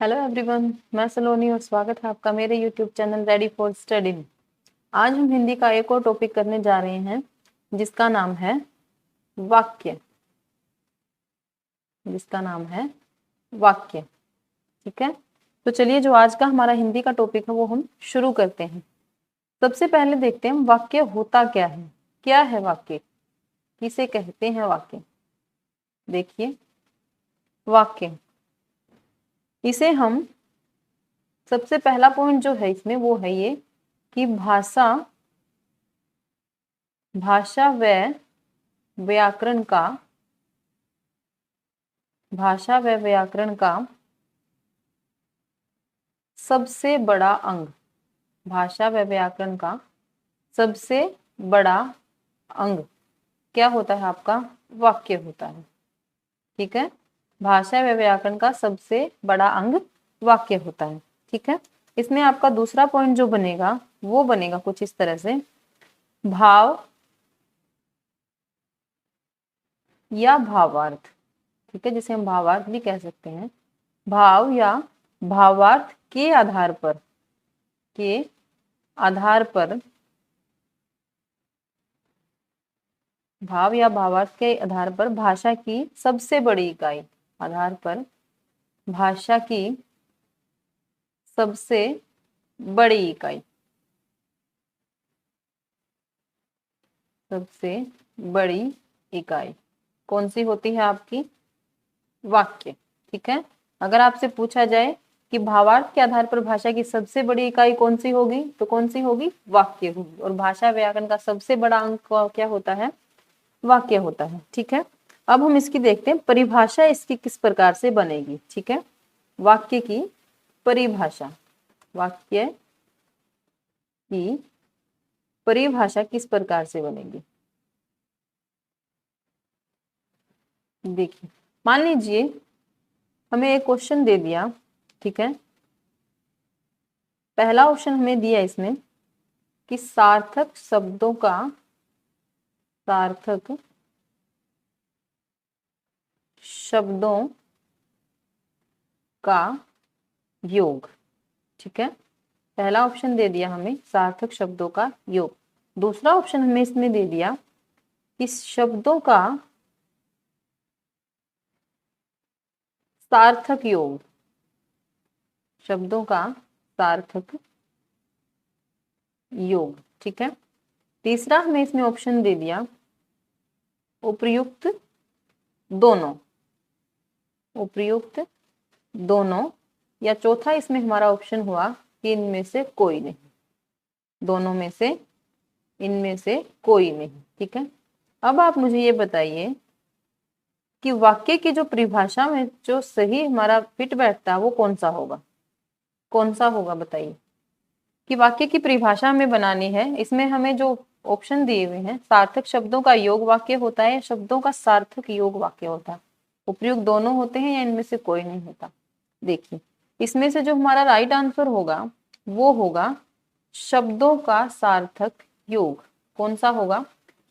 Hello everyone, मैं सलोनी और स्वागत है आपका मेरे YouTube channel ready for study में। आज हम हिंदी का एक और टॉपिक करने जा रहे हैं जिसका नाम है वाक्य। वाक्य। ठीक है, तो चलिए जो आज का हमारा हिंदी का टॉपिक है वो हम शुरू करते हैं। सबसे पहले देखते हैं वाक्य होता क्या है वाक्य, किसे कहते हैं वाक्य। देखिए, वाक्य इसे हम सबसे पहला पॉइंट जो है इसमें वो है ये कि भाषा व व्याकरण का सबसे बड़ा अंग। भाषा व व्याकरण का सबसे बड़ा अंग क्या होता है? आपका वाक्य होता है। ठीक है, भाषा व व्याकरण का सबसे बड़ा अंग वाक्य होता है। ठीक है, इसमें आपका दूसरा पॉइंट जो बनेगा वो बनेगा कुछ इस तरह से, भाव या भावार्थ। ठीक है, जिसे हम भावार्थ भी कह सकते हैं। भाव या भावार्थ के आधार पर भाव या भावार्थ के आधार पर भाषा की सबसे बड़ी इकाई भाषा की सबसे बड़ी इकाई कौन सी होती है? आपकी वाक्य। ठीक है, अगर आपसे पूछा जाए कि भावार्थ के आधार पर भाषा की सबसे बड़ी इकाई कौन सी होगी, तो कौन सी होगी? वाक्य होगी। और भाषा व्याकरण का सबसे बड़ा अंक क्या होता है? वाक्य होता है। ठीक है, अब हम इसकी देखते हैं परिभाषा इसकी किस प्रकार से बनेगी। ठीक है, वाक्य की परिभाषा किस प्रकार से बनेगी। देखिए, मान लीजिए हमें एक क्वेश्चन दे दिया। ठीक है, पहला ऑप्शन हमें दिया इसमें कि सार्थक शब्दों का योग। ठीक है, पहला ऑप्शन दे दिया हमें सार्थक शब्दों का योग। दूसरा ऑप्शन हमें इसमें दे दिया कि शब्दों का सार्थक योग। ठीक है, तीसरा हमें इसमें ऑप्शन दे दिया उपयुक्त दोनों, या चौथा इसमें हमारा ऑप्शन हुआ कि इनमें से कोई नहीं, दोनों में से इनमें से कोई नहीं। ठीक है, अब आप मुझे ये बताइए कि वाक्य की जो परिभाषा में जो सही हमारा फिट बैठता है वो कौन सा होगा बताइए। कि वाक्य की परिभाषा हमें बनानी है, इसमें हमें जो ऑप्शन दिए हुए हैं, सार्थक शब्दों का योग वाक्य होता है या शब्दों का सार्थक योग वाक्य होता है, उपयुक्त दोनों होते हैं या इनमें से कोई नहीं होता। देखिए, इसमें से जो हमारा राइट आंसर होगा वो होगा शब्दों का सार्थक योग। कौन सा होगा?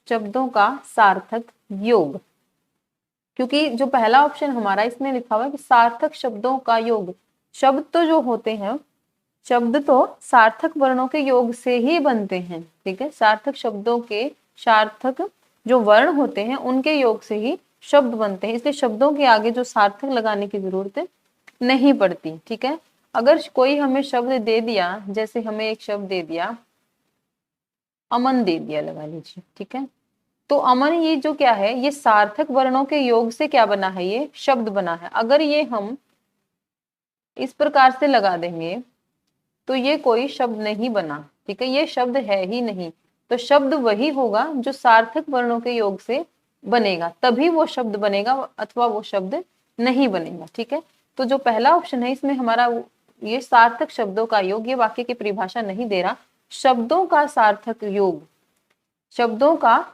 शब्दों का सार्थक योग। क्योंकि जो पहला ऑप्शन हमारा इसमें लिखा हुआ है कि सार्थक शब्दों का योग, शब्द तो जो होते हैं, शब्द तो सार्थक वर्णों के योग से ही बनते हैं। ठीक है, सार्थक शब्दों के सार्थक जो वर्ण होते हैं उनके योग से ही शब्द बनते हैं, इसलिए शब्दों के आगे जो सार्थक लगाने की जरूरत नहीं पड़ती। ठीक है, अगर कोई हमें शब्द दे दिया, जैसे हमें एक शब्द दे दिया अमन दे दिया लगा लीजिए। ठीक है, तो अमन ये जो क्या है, ये सार्थक वर्णों के योग से क्या बना है? ये शब्द बना है। अगर ये हम इस प्रकार से लगा देंगे तो ये कोई शब्द नहीं बना। ठीक है, ये शब्द है ही नहीं। तो शब्द वही होगा जो सार्थक वर्णों के योग से बनेगा, तभी वो शब्द बनेगा, अथवा वो शब्द नहीं बनेगा। ठीक है, तो जो पहला ऑप्शन है इसमें हमारा ये सार्थक शब्दों का योग, ये वाक्य की परिभाषा नहीं दे रहा। शब्दों का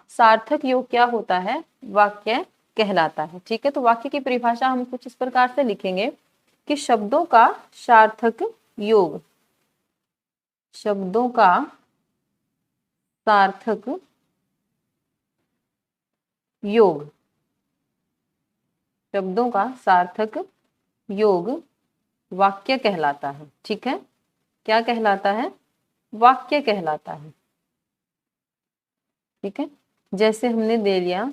सार्थक योग क्या होता है? वाक्य कहलाता है। ठीक है, तो वाक्य की परिभाषा हम कुछ इस प्रकार से लिखेंगे कि शब्दों का सार्थक योग शब्दों का सार्थक योग, शब्दों का सार्थक योग वाक्य कहलाता है। ठीक है, क्या कहलाता है? वाक्य कहलाता है। ठीक है, जैसे हमने दे लिया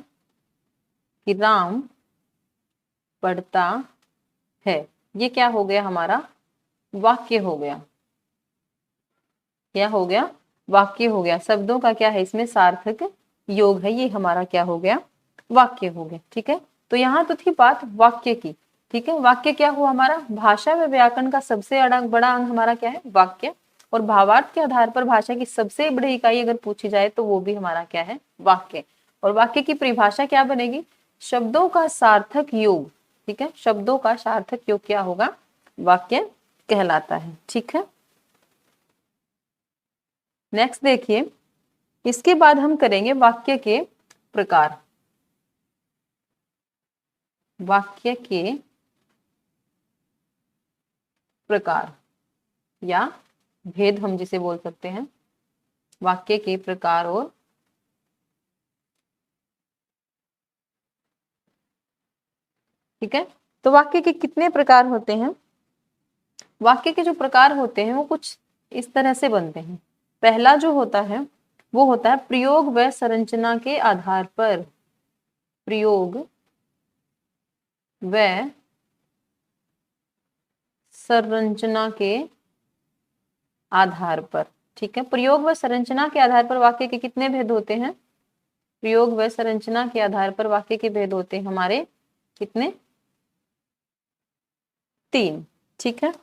कि राम पढ़ता है, ये क्या हो गया? हमारा वाक्य हो गया। क्या हो गया? वाक्य हो गया। शब्दों का क्या है इसमें? सार्थक योग है। ये हमारा क्या हो गया? वाक्य हो गया। ठीक है, तो यहाँ तो थी बात वाक्य की। ठीक है, वाक्य क्या हुआ हमारा? भाषा व व्याकरण का सबसे बड़ा अंग हमारा क्या है? वाक्य। और भावार्थ के आधार पर भाषा की सबसे बड़ी इकाई अगर पूछी जाए तो वो भी हमारा क्या है? वाक्य। और वाक्य की परिभाषा क्या बनेगी? शब्दों का सार्थक योग। ठीक है, शब्दों का सार्थक योग क्या होगा? वाक्य कहलाता है। ठीक है, नेक्स्ट देखिए, इसके बाद हम करेंगे वाक्य के प्रकार। वाक्य के प्रकार या भेद हम जिसे बोल सकते हैं, वाक्य के प्रकार। और ठीक है, तो वाक्य के कितने प्रकार होते हैं? वाक्य के जो प्रकार होते हैं वो कुछ इस तरह से बनते हैं। पहला जो होता है वो होता है प्रयोग व संरचना के आधार पर। प्रयोग व संरचना के आधार पर। ठीक है, प्रयोग व संरचना के आधार पर वाक्य के कितने भेद होते हैं? प्रयोग व संरचना के आधार पर वाक्य के भेद होते हैं हमारे कितने? 3। ठीक है,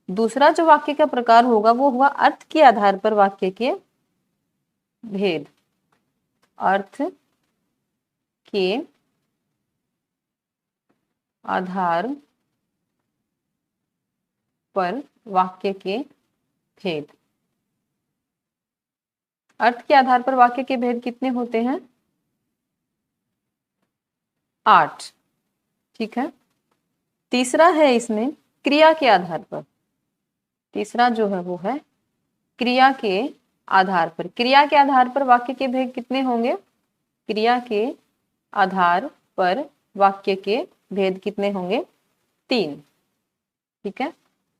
दूसरा जो वाक्य का प्रकार होगा वो हुआ अर्थ के आधार पर वाक्य के भेद। अर्थ के आधार पर वाक्य के भेद। अर्थ के आधार पर वाक्य के भेद कितने होते हैं? 8। ठीक है, तीसरा है इसमें क्रिया के आधार पर। तीसरा जो है वो है क्रिया के आधार पर। क्रिया के आधार पर वाक्य के भेद कितने होंगे? क्रिया के आधार पर वाक्य के भेद कितने होंगे? 3। ठीक है,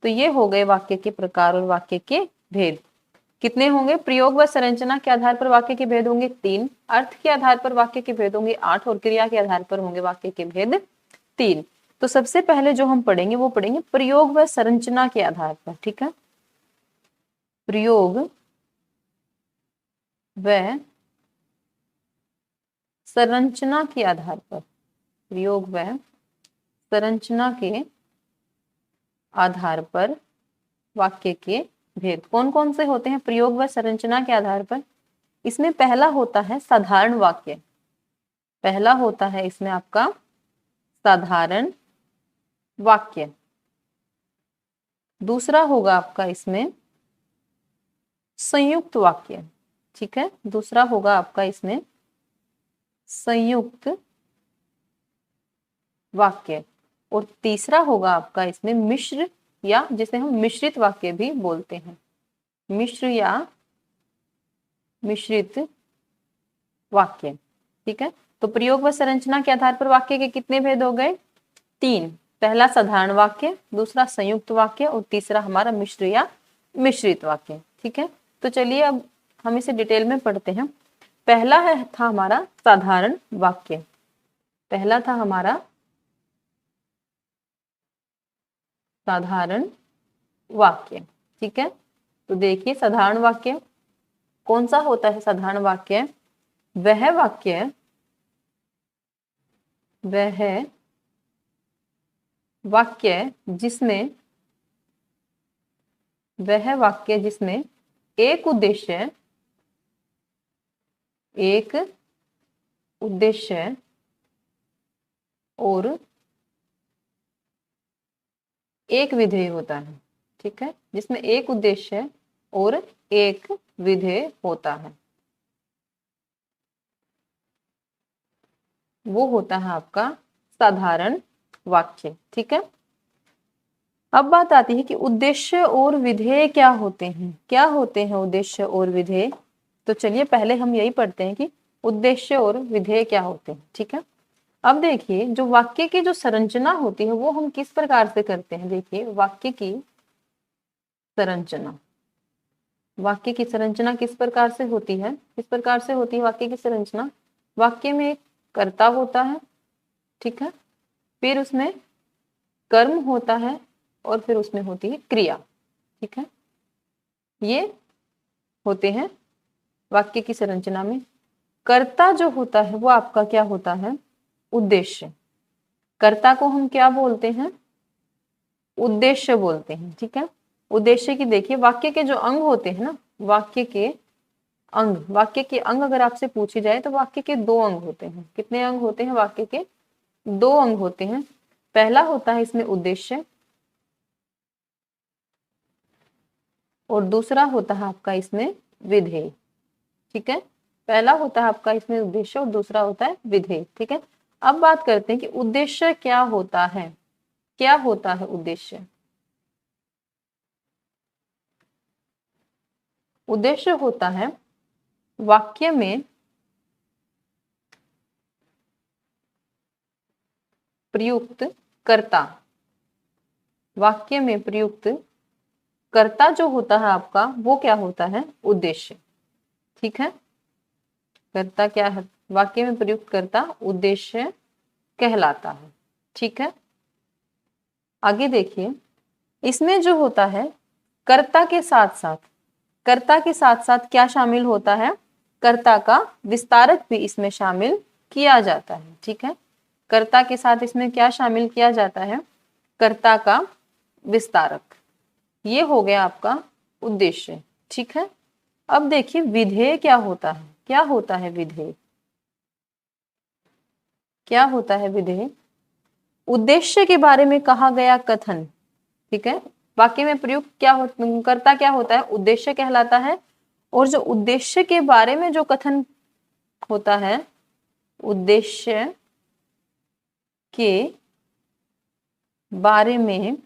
तो ये हो गए वाक्य के प्रकार और वाक्य के भेद। कितने होंगे? प्रयोग व संरचना के आधार पर वाक्य के भेद होंगे 3, अर्थ के आधार पर वाक्य के भेद होंगे 8 और क्रिया के आधार पर होंगे वाक्य के भेद 3। तो सबसे पहले जो हम पढ़ेंगे वो पढ़ेंगे प्रयोग व संरचना के आधार पर। ठीक है, प्रयोग व संरचना के आधार पर। प्रयोग व संरचना के आधार पर वाक्य के भेद कौन कौन से होते हैं? प्रयोग व संरचना के आधार पर इसमें पहला होता है साधारण वाक्य। पहला होता है इसमें आपका साधारण वाक्य। दूसरा होगा आपका इसमें संयुक्त वाक्य। ठीक है, दूसरा होगा आपका इसमें संयुक्त वाक्य। और तीसरा होगा आपका इसमें मिश्र या जिसे हम मिश्रित वाक्य भी बोलते हैं। मिश्र या मिश्रित वाक्य। ठीक है, तो प्रयोग व संरचना के आधार पर वाक्य के कितने भेद हो गए? 3। पहला साधारण वाक्य, दूसरा संयुक्त वाक्य और तीसरा हमारा मिश्र या मिश्रित वाक्य। ठीक है, तो चलिए अब हम इसे डिटेल में पढ़ते हैं। पहला था हमारा साधारण वाक्य। पहला था हमारा साधारण वाक्य। ठीक है, तो देखिए साधारण वाक्य कौन सा होता है? साधारण वाक्य वह वाक्य जिसमें एक उद्देश्य और एक विधेय होता है। ठीक है, जिसमें एक उद्देश्य और एक विधेय होता है, वो होता है आपका साधारण वाक्य। ठीक है, अब बात आती है कि उद्देश्य और विधेय क्या होते हैं? क्या होते हैं उद्देश्य और विधेय? तो चलिए पहले हम यही पढ़ते हैं कि उद्देश्य और विधेय क्या होते हैं। ठीक है, अब देखिए जो वाक्य की जो संरचना होती है वो हम किस प्रकार से करते हैं। देखिए वाक्य की संरचना, वाक्य की संरचना किस प्रकार से होती है, किस प्रकार से होती है वाक्य की संरचना। वाक्य में एक कर्ता होता है, ठीक है, फिर उसमें कर्म होता है और फिर उसमें होती है क्रिया, ठीक है। ये होते हैं वाक्य की संरचना में। कर्ता जो होता है वो आपका क्या होता है, उद्देश्य। कर्ता को हम क्या बोलते हैं, उद्देश्य बोलते हैं, ठीक है। उद्देश्य की देखिए वाक्य के जो अंग होते हैं ना, वाक्य के अंग, वाक्य के अंग अगर आपसे पूछी जाए तो वाक्य के दो अंग होते हैं। कितने अंग होते हैं, वाक्य के दो अंग होते हैं। पहला होता है इसमें उद्देश्य और दूसरा होता है आपका इसमें विधेय, ठीक है। पहला होता है आपका इसमें उद्देश्य और दूसरा होता है विधेय, ठीक है। अब बात करते हैं कि उद्देश्य क्या होता है, क्या होता है उद्देश्य। उद्देश्य होता है वाक्य में प्रयुक्त कर्ता, वाक्य में प्रयुक्त कर्ता जो होता है आपका वो क्या होता है, उद्देश्य, ठीक है। कर्ता क्या है, वाक्य में प्रयुक्त कर्ता उद्देश्य कहलाता है, ठीक है। आगे देखिए इसमें जो होता है कर्ता के साथ साथ, कर्ता के साथ साथ क्या शामिल होता है, कर्ता का विस्तारक भी इसमें शामिल किया जाता है, ठीक है। कर्ता के साथ इसमें क्या शामिल किया जाता है, कर्ता का विस्तारक। ये हो गया आपका उद्देश्य, ठीक है। अब देखिए विधेय क्या होता है, क्या होता है विधेय, क्या होता है विधेय। उद्देश्य के बारे में कहा गया कथन, ठीक है। वाक्य में प्रयुक्त क्या कर्ता क्या होता है, उद्देश्य कहलाता है। और जो उद्देश्य के बारे में जो कथन होता है, उद्देश्य के बारे में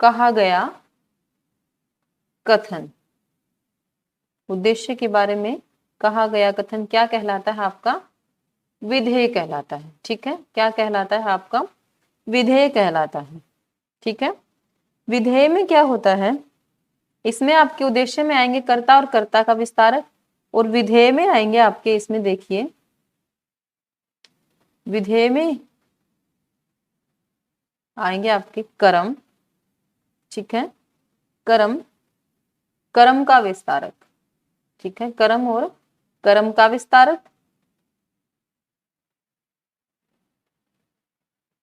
कहा गया कथन, उद्देश्य के बारे में कहा गया कथन क्या कहलाता है आपका, विधेय कहलाता है, ठीक है। क्या कहलाता है आपका, विधेय कहलाता है, ठीक है। विधेय में क्या होता है, इसमें आपके उद्देश्य में आएंगे कर्ता और कर्ता का विस्तारक, और विधेय में आएंगे आपके इसमें देखिए, विधेय में आएंगे आपके कर्म, ठीक है, कर्म, कर्म का विस्तारक, ठीक है। कर्म और कर्म का विस्तारक,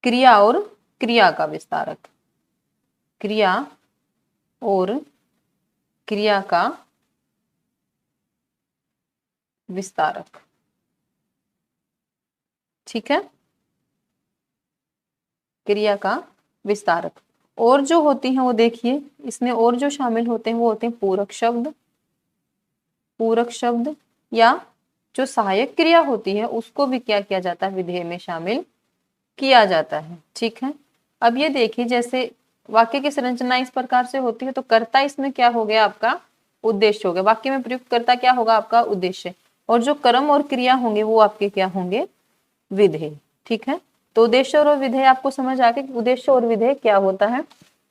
क्रिया और क्रिया का विस्तारक, क्रिया और क्रिया का विस्तारक, ठीक है, क्रिया का विस्तारक। और जो होती हैं वो देखिए इसमें और जो शामिल होते हैं वो होते हैं पूरक शब्द, पूरक शब्द, या जो सहायक क्रिया होती है उसको भी क्या किया जाता है, विधेय में शामिल किया जाता है, ठीक है। अब ये देखिए जैसे वाक्य की संरचना इस प्रकार से होती है, तो कर्ता इसमें क्या हो गया आपका, उद्देश्य हो गया। वाक्य में प्रयुक्त कर्ता क्या होगा आपका, उद्देश्य, और जो कर्म और क्रिया होंगे वो आपके क्या होंगे, विधेय, ठीक है। तो उद्देश्य और विधेय आपको समझ आ गया कि उद्देश्य और विधेय क्या होता है।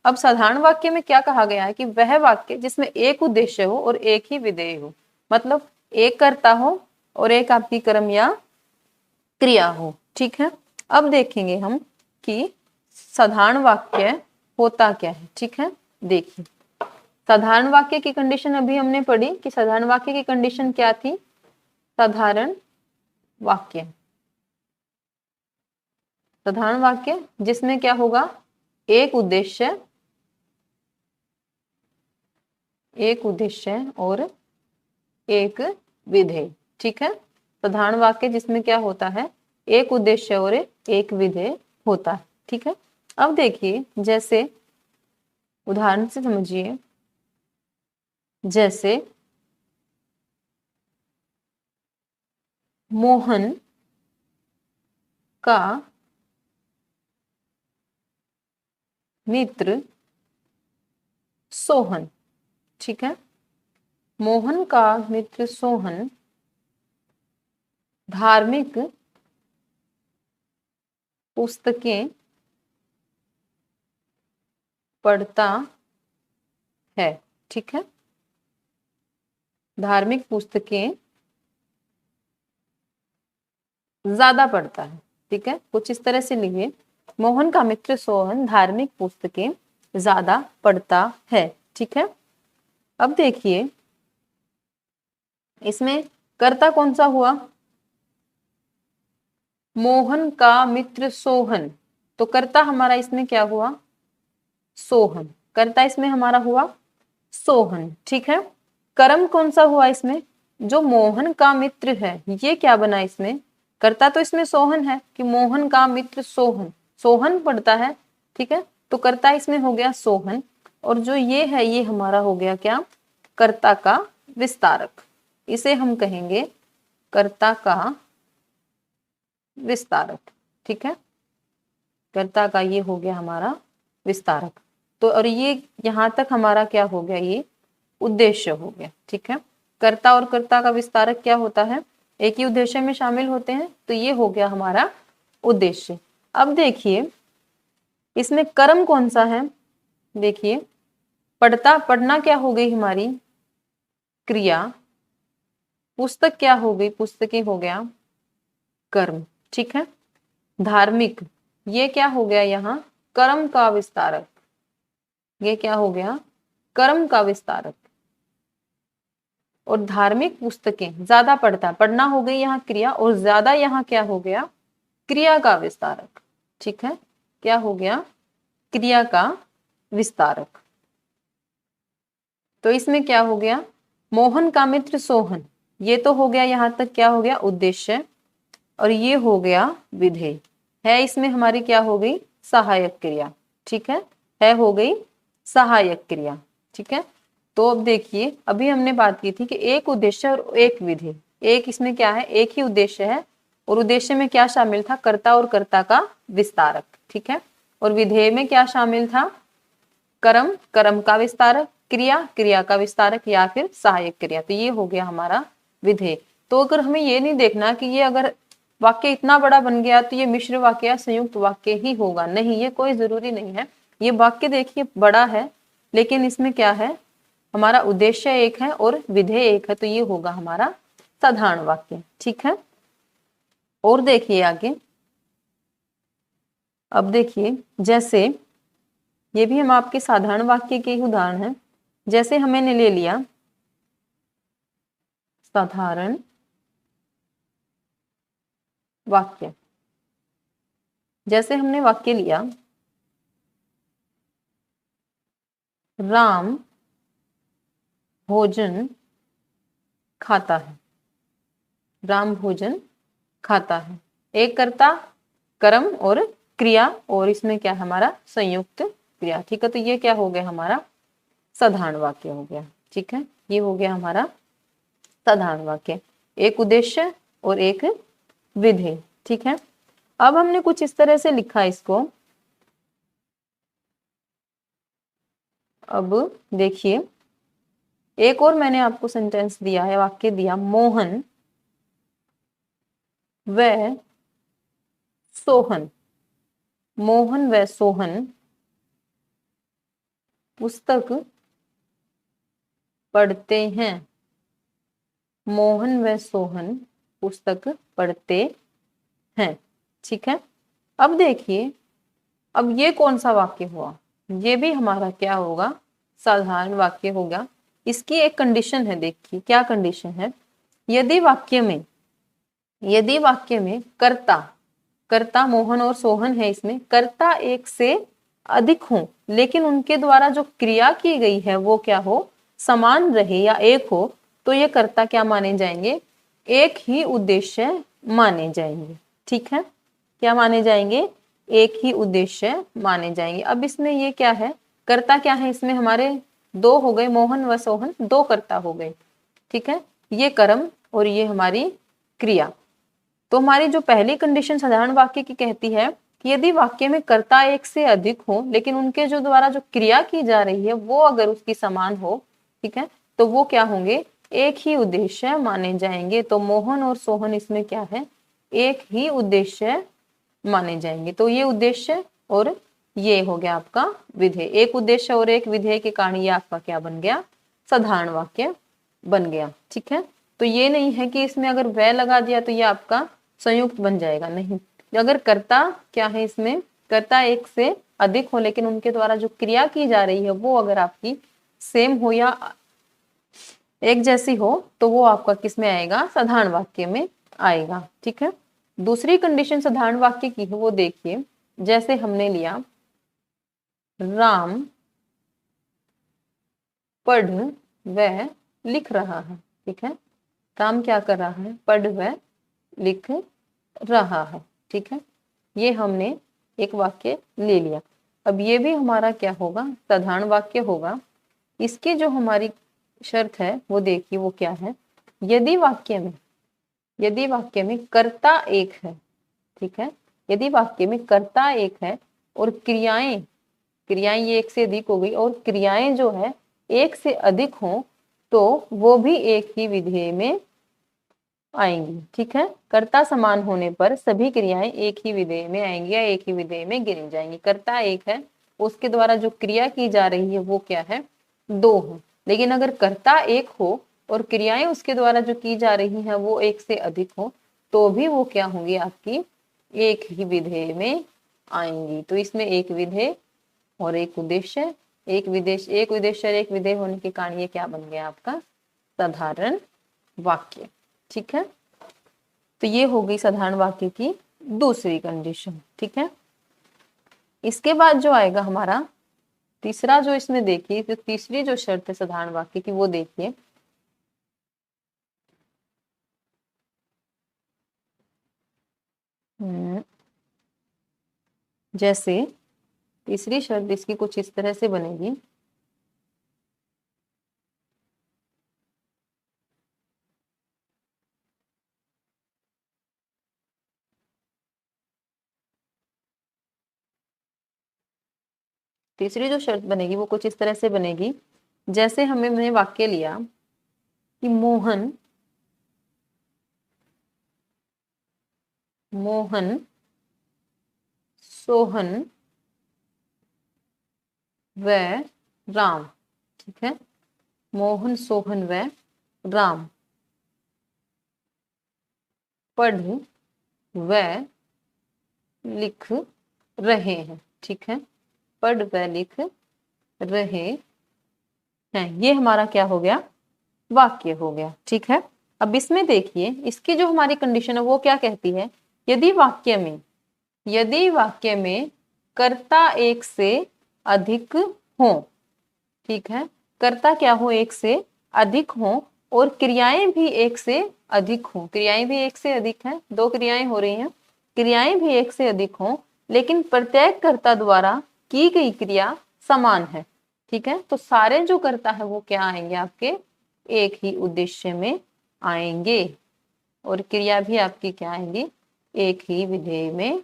अब साधारण वाक्य में क्या कहा गया है कि वह वाक्य जिसमें एक उद्देश्य हो और एक ही विधेय हो, मतलब एक कर्ता हो और एक आपकी कर्म या क्रिया हो, ठीक है। अब देखेंगे हम कि साधारण वाक्य होता क्या है, ठीक है। देखिए साधारण वाक्य की कंडीशन अभी हमने पढ़ी कि साधारण वाक्य की कंडीशन क्या थी, साधारण वाक्य, साधारण वाक्य जिसमें क्या होगा, एक उद्देश्य, एक उद्देश्य और एक विधेय, ठीक है। साधारण वाक्य जिसमें क्या होता है, एक उद्देश्य और एक विधेय होता है, ठीक है। अब देखिए जैसे उदाहरण से समझिए, जैसे मोहन का मित्र सोहन, ठीक है। मोहन का मित्र सोहन धार्मिक पुस्तकें पढ़ता है। ठीक है, धार्मिक पुस्तकें ज्यादा पढ़ता है। ठीक है, कुछ इस तरह से लिखिए, मोहन का मित्र सोहन धार्मिक पुस्तकें ज्यादा पढ़ता है। ठीक है, अब देखिए इसमें कर्ता कौन सा हुआ, मोहन का मित्र सोहन, तो कर्ता हमारा इसमें क्या हुआ, सोहन। कर्ता इसमें हमारा हुआ सोहन। ठीक है, कर्म कौन सा हुआ इसमें, जो मोहन का मित्र है, ये क्या बना इसमें, कर्ता तो इसमें सोहन है कि मोहन का मित्र सोहन, सोहन पढ़ता है। ठीक है, तो कर्ता इसमें हो गया सोहन, और जो ये है ये हमारा हो गया क्या, कर्ता का विस्तारक। इसे हम कहेंगे कर्ता का विस्तारक। ठीक है, कर्ता का ये हो गया हमारा विस्तारक। तो और ये यहाँ तक हमारा क्या हो गया, ये उद्देश्य हो गया। ठीक है, कर्ता और कर्ता का विस्तारक क्या होता है, एक ही उद्देश्य में शामिल होते हैं, तो ये हो गया हमारा उद्देश्य। अब देखिए इसमें कर्म कौन सा है, देखिए पढ़ना क्या हो गई हमारी क्रिया, पुस्तक क्या हो गई, पुस्तकें हो गया कर्म। ठीक है, धार्मिक ये क्या हो गया यहाँ, कर्म का विस्तारक, ये क्या हो गया, कर्म का विस्तारक। और धार्मिक पुस्तकें ज्यादा पढ़ता, पढ़ना हो गई यहाँ क्रिया, और ज्यादा यहाँ क्या हो गया, क्रिया का विस्तारक। ठीक है, क्या हो गया, क्रिया का विस्तारक। तो इसमें क्या हो गया, मोहन का मित्र सोहन, ये तो हो गया यहाँ तक क्या हो गया, उद्देश्य, और ये हो गया विधेय है। इसमें हमारी क्या हो गई, सहायक क्रिया। ठीक है हो गई सहायक क्रिया। ठीक है, तो अब देखिए अभी हमने बात की थी कि एक उद्देश्य और एक विधेय, एक इसमें क्या है, एक ही उद्देश्य है, और उद्देश्य में क्या शामिल था, कर्ता और कर्ता का विस्तारक। ठीक है, और विधेय में क्या शामिल था, कर्म, कर्म का विस्तारक, क्रिया, क्रिया का विस्तारक, या फिर सहायक क्रिया। तो ये हो गया हमारा विधेय। तो अगर हमें ये नहीं देखना कि ये अगर वाक्य इतना बड़ा बन गया तो ये मिश्र वाक्य या संयुक्त वाक्य ही होगा, नहीं, ये कोई जरूरी नहीं है। ये वाक्य देखिए बड़ा है, लेकिन इसमें क्या है, हमारा उद्देश्य एक है और विधेय एक है, तो ये होगा हमारा साधारण वाक्य। ठीक है, और देखिए आगे, अब देखिए जैसे ये भी हम आपके साधारण वाक्य के ही उदाहरण हैं। जैसे हमने ले लिया साधारण वाक्य, जैसे हमने वाक्य लिया राम भोजन खाता है, राम भोजन खाता है, एक कर्ता, कर्म और क्रिया, और इसमें क्या हमारा संयुक्त क्रिया। ठीक है, तो ये क्या हो गया हमारा साधारण वाक्य हो गया। ठीक है, ये हो गया हमारा साधारण वाक्य, एक उद्देश्य और एक विधेय। ठीक है, अब हमने कुछ इस तरह से लिखा इसको, अब देखिए एक और मैंने आपको सेंटेंस दिया है, वाक्य दिया, मोहन व सोहन, मोहन व सोहन पुस्तक पढ़ते हैं, मोहन व सोहन पुस्तक पढ़ते हैं। ठीक है, अब देखिए अब ये कौन सा वाक्य हुआ, ये भी हमारा क्या होगा, साधारण वाक्य होगा। इसकी एक कंडीशन है, देखिए क्या कंडीशन है, यदि वाक्य में कर्ता मोहन और सोहन है, इसमें कर्ता एक से अधिक हो, लेकिन उनके द्वारा जो क्रिया की गई है वो क्या हो, समान रहे या एक हो, तो ये कर्ता क्या माने जाएंगे, एक ही उद्देश्य माने जाएंगे। ठीक है, क्या माने जाएंगे, एक ही उद्देश्य माने जाएंगे। अब इसमें ये क्या है, कर्ता क्या है, इसमें हमारे दो हो गए, मोहन व सोहन दो कर्ता हो गए। ठीक है, ये कर्म और ये हमारी क्रिया। तो हमारी जो पहली कंडीशन साधारण वाक्य की कहती है कि यदि वाक्य में कर्ता एक से अधिक हो, लेकिन उनके जो द्वारा जो क्रिया की जा रही है वो अगर उसकी समान हो, ठीक है, तो वो क्या होंगे, एक ही उद्देश्य माने जाएंगे। तो मोहन और सोहन इसमें क्या है, एक ही उद्देश्य माने जाएंगे। तो ये उद्देश्य और ये हो गया आपका विधेय। एक उद्देश्य और एक विधेय के कारण ये आपका क्या बन गया, साधारण वाक्य बन गया। ठीक है, तो ये नहीं है कि इसमें अगर वह लगा दिया तो ये आपका संयुक्त बन जाएगा, नहीं। अगर कर्ता क्या है, इसमें कर्ता एक से अधिक हो लेकिन उनके द्वारा जो क्रिया की जा रही है वो अगर आपकी सेम हो या एक जैसी हो तो वो आपका किस में आएगा, साधारण वाक्य में आएगा। ठीक है, दूसरी कंडीशन साधारण वाक्य की है वो देखिए, जैसे हमने लिया राम पढ़ वह लिख रहा है। ठीक है, राम क्या कर रहा है, पढ़ वह लिख रहा है। ठीक है, ये हमने एक वाक्य ले लिया। अब ये भी हमारा क्या होगा, साधारण वाक्य होगा। इसकी जो हमारी शर्त है वो देखिए वो क्या है, यदि वाक्य में कर्ता एक है। ठीक है, यदि वाक्य में कर्ता एक है और क्रियाएं ये एक से अधिक हो गई और क्रियाएं जो है एक से अधिक हो तो वो भी एक ही विधेय में आएंगी। ठीक है, कर्ता समान होने पर सभी क्रियाएं एक ही विधेय में आएंगी या एक ही विधेय में गिनी जाएंगी। कर्ता एक है, उसके द्वारा जो क्रिया की जा रही है वो क्या है, दो है। लेकिन अगर कर्ता एक हो और क्रियाएं उसके द्वारा जो की जा रही हैं वो एक से अधिक हो तो भी वो क्या होंगी, आपकी एक ही विधेय में आएंगी। तो इसमें एक विधेय और एक उद्देश्य, एक उद्देश्य और एक विधेय होने के कारण ये क्या बन गया, आपका साधारण वाक्य। ठीक है, तो ये हो गई साधारण वाक्य की दूसरी कंडीशन। ठीक है, इसके बाद जो आएगा हमारा तीसरा, जो इसमें देखिए तो तीसरी जो शर्त है साधारण वाक्य की वो देखिए, जैसे तीसरी शर्त इसकी कुछ इस तरह से बनेगी, तीसरी जो शर्त बनेगी वो कुछ इस तरह से बनेगी, जैसे हमने वाक्य लिया कि मोहन सोहन व राम। ठीक है, मोहन सोहन व राम पढ़ व लिख रहे हैं। ठीक है, पढ़ व लिख रहे हैं, ये हमारा क्या हो गया, वाक्य हो गया। ठीक है, अब इसमें देखिए इसकी जो हमारी कंडीशन है वो क्या कहती है, यदि वाक्य में कर्ता एक से अधिक हो। ठीक है, कर्ता क्या हो, एक से अधिक हो और क्रियाएं भी एक से अधिक हो। क्रियाएं भी एक से अधिक हैं, दो क्रियाएं हो रही हैं, क्रियाएं भी एक से अधिक हो लेकिन प्रत्येक कर्ता द्वारा की गई क्रिया समान है। ठीक है, तो सारे जो कर्ता है वो क्या आएंगे, आपके एक ही उद्देश्य में आएंगे और क्रिया भी आपकी क्या आएंगी, एक ही विधेय में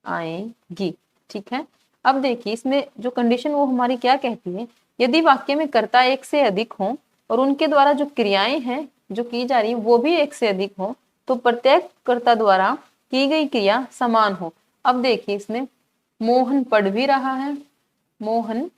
आएंगी। ठीक है, अब देखिए इसमें जो कंडीशन वो हमारी क्या कहती है, यदि वाक्य में कर्ता एक से अधिक हो और उनके द्वारा जो क्रियाएं हैं जो की जा रही है वो भी एक से अधिक हो तो प्रत्येक कर्ता द्वारा की गई क्रिया समान हो। अब देखिए इसमें मोहन पढ़ भी रहा है, मोहन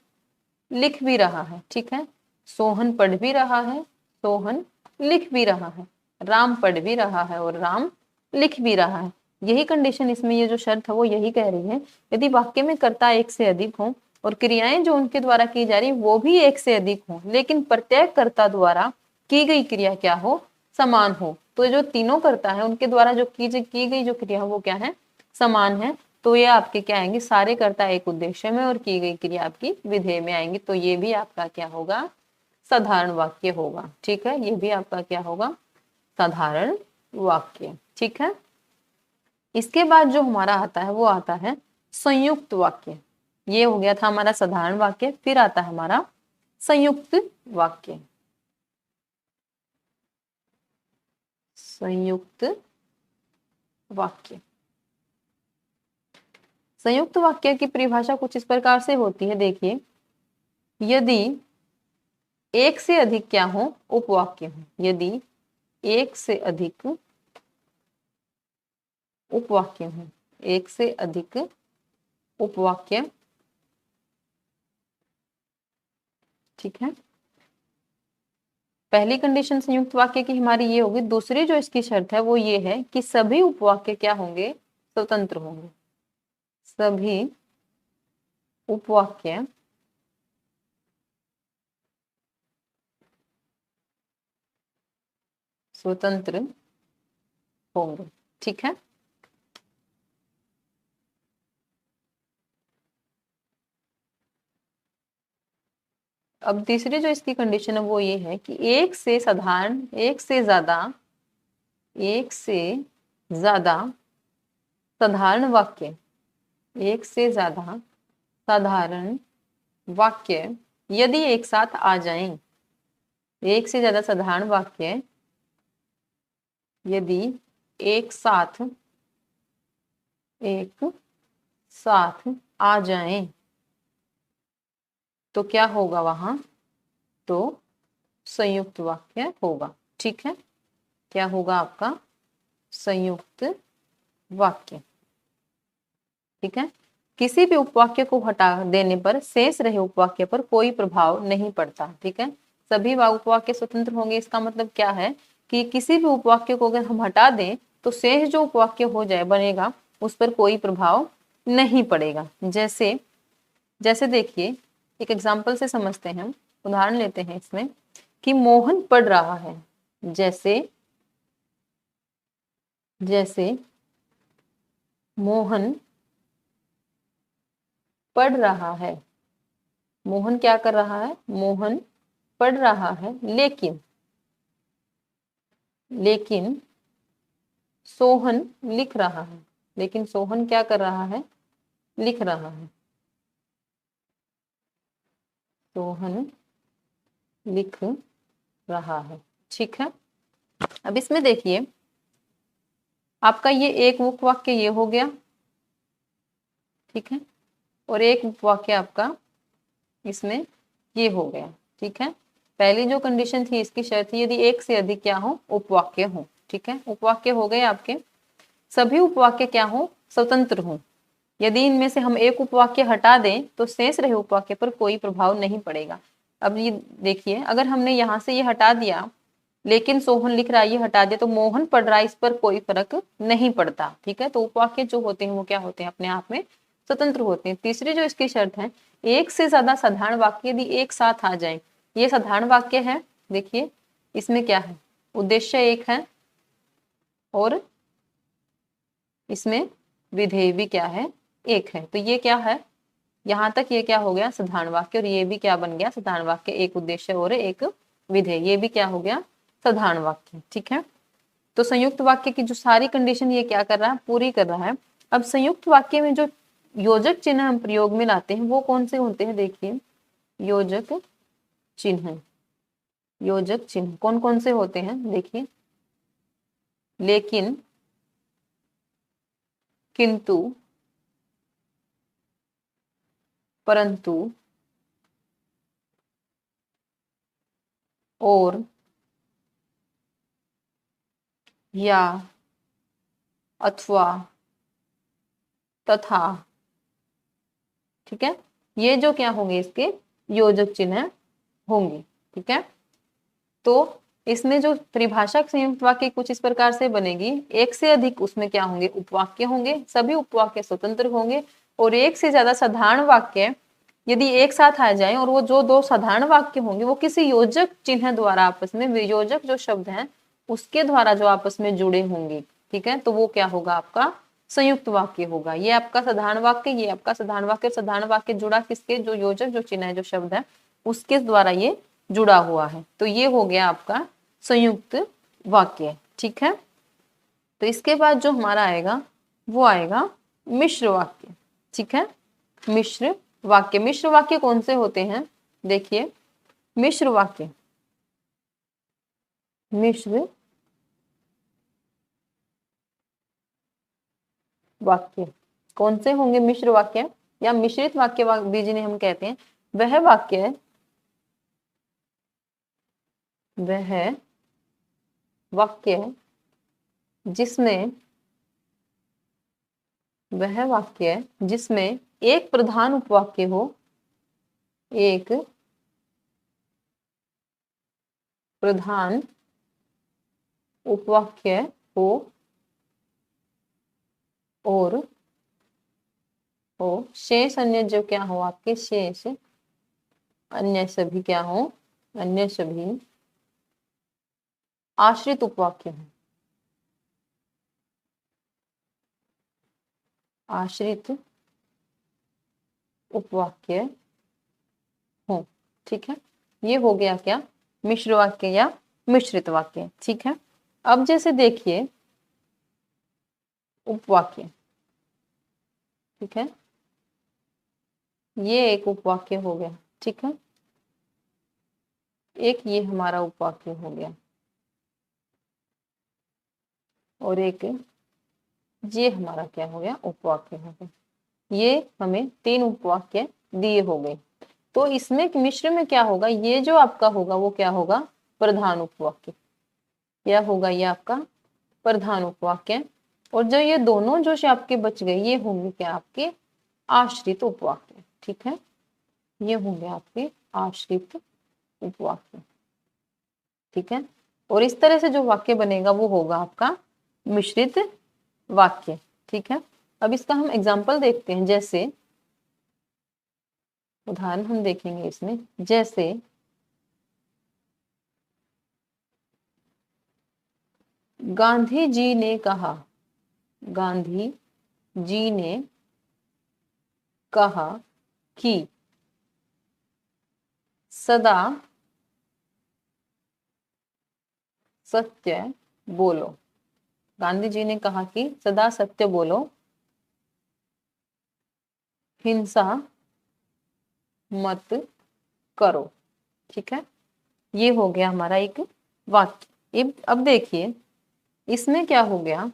लिख भी रहा है। ठीक है, सोहन पढ़ भी रहा है, सोहन लिख भी रहा है, राम पढ़ भी रहा है और राम लिख भी रहा है। यही कंडीशन इसमें ये जो शर्त है वो यही कह रही है, यदि वाक्य में कर्ता एक से अधिक हो और क्रियाएं जो उनके द्वारा की जा रही वो भी एक से अधिक हो लेकिन प्रत्येक कर्ता द्वारा की गई क्रिया क्या हो, समान हो। तो जो तीनों कर्ता है उनके द्वारा जो की गई जो क्रिया वो क्या है, समान है। तो ये आपके क्या आएंगे, सारे कर्ता एक उद्देश्य में और की गई क्रिया आपकी विधेय में आएंगी। तो ये भी आपका क्या होगा, साधारण वाक्य होगा। ठीक है, ये भी आपका क्या होगा, साधारण वाक्य। ठीक है, इसके बाद जो हमारा आता है वो आता है संयुक्त वाक्य। ये हो गया था हमारा साधारण वाक्य, फिर आता है हमारा संयुक्त वाक्य। संयुक्त वाक्य, संयुक्त वाक्य की परिभाषा कुछ इस प्रकार से होती है, देखिए यदि एक से अधिक क्या हो, उपवाक्य हो। यदि एक से अधिक उपवाक्य हो एक से अधिक उपवाक्य, ठीक है। पहली कंडीशन संयुक्त वाक्य की हमारी ये होगी। दूसरी जो इसकी शर्त है वो ये है कि सभी उपवाक्य क्या होंगे, स्वतंत्र होंगे। सभी उपवाक्य स्वतंत्र होंगे, ठीक है। अब तीसरी जो इसकी कंडीशन है वो ये है कि एक से ज्यादा साधारण वाक्य, एक से ज्यादा साधारण वाक्य यदि एक साथ आ जाएं, एक से ज्यादा साधारण वाक्य यदि एक साथ आ जाएं तो क्या होगा वहां, तो संयुक्त वाक्य होगा, ठीक है। क्या होगा आपका, संयुक्त वाक्य, ठीक है। किसी भी उपवाक्य को हटा देने पर शेष रहे उपवाक्य पर कोई प्रभाव नहीं पड़ता, ठीक है। सभी उपवाक्य स्वतंत्र होंगे, इसका मतलब क्या है कि किसी भी उपवाक्य को अगर हम हटा दें तो शेष जो उपवाक्य हो जाए बनेगा उस पर कोई प्रभाव नहीं पड़ेगा। जैसे जैसे देखिए एक एग्जाम्पल से समझते हैं, उदाहरण लेते हैं इसमें कि मोहन पढ़ रहा है। जैसे जैसे मोहन पढ़ रहा है, मोहन क्या कर रहा है, मोहन पढ़ रहा है, लेकिन सोहन लिख रहा है, लेकिन सोहन क्या कर रहा है, लिख रहा है, सोहन लिख रहा है, ठीक है। अब इसमें देखिए आपका ये एक उपवाक्य ये हो गया, ठीक है, और एक उपवाक्य आपका इसमें ये हो गया, ठीक है। पहली जो कंडीशन थी इसकी शर्त थी यदि एक से अधिक क्या हो, उपवाक्य हो, ठीक है। उपवाक्य हो गए आपके, सभी उपवाक्य क्या हो, स्वतंत्र हो। यदि इनमें से हम एक उपवाक्य हटा दें तो शेष रहे उपवाक्य पर कोई प्रभाव नहीं पड़ेगा। अब ये देखिए अगर हमने यहाँ से ये हटा दिया, लेकिन सोहन लिख रहा है ये हटा दिया, तो मोहन पढ़ रहा है इस पर कोई फर्क नहीं पड़ता, ठीक है। तो उपवाक्य जो होते हैं वो क्या होते हैं, अपने आप में स्वतंत्र होते हैं। तीसरी जो इसकी शर्त है, एक से ज्यादा साधारण वाक्य यदि एक साथ आ जाए, ये साधारण वाक्य है, देखिए इसमें क्या है, उद्देश्य एक है और इसमें विधेय भी क्या है, एक है। तो ये क्या है, यहाँ तक ये क्या हो गया, साधारण वाक्य, और ये भी क्या बन गया, साधारण वाक्य, एक उद्देश्य और एक विधेय, ये भी क्या हो गया, साधारण वाक्य, ठीक है। तो संयुक्त वाक्य की जो सारी कंडीशन ये क्या कर रहा है, पूरी कर रहा है। अब संयुक्त वाक्य में जो योजक चिन्ह हम प्रयोग में लाते हैं वो कौन से होते हैं, देखिए योजक चिन्ह, योजक चिन्ह कौन कौन से होते हैं, देखिए लेकिन, किंतु, परंतु, और, या, अथवा, तथा, ठीक है। ये जो क्या होंगे, इसके योजक चिन्ह होंगे, ठीक है। तो इसमें जो परिभाषक संयुक्त वाक्य कुछ इस प्रकार से बनेगी, एक से अधिक उसमें क्या होंगे, उपवाक्य होंगे, सभी उपवाक्य स्वतंत्र होंगे, और एक से ज्यादा साधारण वाक्य यदि एक साथ आ जाए और वो जो दो साधारण वाक्य होंगे वो किसी योजक चिन्ह द्वारा आपस में, वियोजक जो शब्द है उसके द्वारा जो आपस में जुड़े होंगे, ठीक है, तो वो क्या होगा, आपका संयुक्त वाक्य होगा। ये आपका साधारण वाक्य, ये आपका साधारण वाक्य, साधारण वाक्य जुड़ा किसके, जो योजक जो चिन्ह है जो शब्द है उसके द्वारा ये जुड़ा हुआ है, तो ये हो गया आपका संयुक्त वाक्य, ठीक है। तो इसके बाद जो हमारा आएगा वो आएगा मिश्र वाक्य, ठीक है। मिश्र वाक्य, मिश्र वाक्य कौन से होते हैं, देखिए मिश्र वाक्य, मिश्र वाक्य कौन से होंगे, मिश्र वाक्य या मिश्रित वाक्य भी जिन्हें हम कहते हैं, वह वाक्य, वह वाक्य जिसमें वह वाक्य जिसमें एक प्रधान उपवाक्य हो, एक प्रधान उपवाक्य हो और शेष अन्य जो क्या हो आपके, शेष अन्य सभी क्या हो, अन्य सभी आश्रित उपवाक्य हो, आश्रित उपवाक्य हो। ठीक है, ये हो गया क्या, मिश्र वाक्य या मिश्रित वाक्य। ठीक है, अब जैसे देखिए उपवाक्य, ठीक है, ये एक उपवाक्य हो गया। ठीक है, एक ये हमारा उपवाक्य हो गया और एक ये हमारा क्या हो गया, उपवाक्य हो गया। ये हमें 3 उपवाक्य दिए हो गए। तो इसमें मिश्र में क्या होगा, ये जो आपका होगा वो क्या होगा, प्रधान उपवाक्य। क्या होगा, ये आपका प्रधान उपवाक्य। और जो ये दोनों जो आपके बच गए ये होंगे क्या, आपके आश्रित उपवाक्य। ठीक है, ये होंगे आपके आश्रित उपवाक्य। ठीक है, और इस तरह से जो वाक्य बनेगा वो होगा आपका मिश्रित वाक्य। ठीक है, अब इसका हम एग्जाम्पल देखते हैं। जैसे उदाहरण हम देखेंगे इसमें, जैसे गांधी जी ने कहा, गांधी जी ने कहा कि सदा सत्य बोलो। गांधी जी ने कहा कि सदा सत्य बोलो, हिंसा मत करो। ठीक है, ये हो गया हमारा एक वाक्य। अब देखिए इसमें क्या हो गया,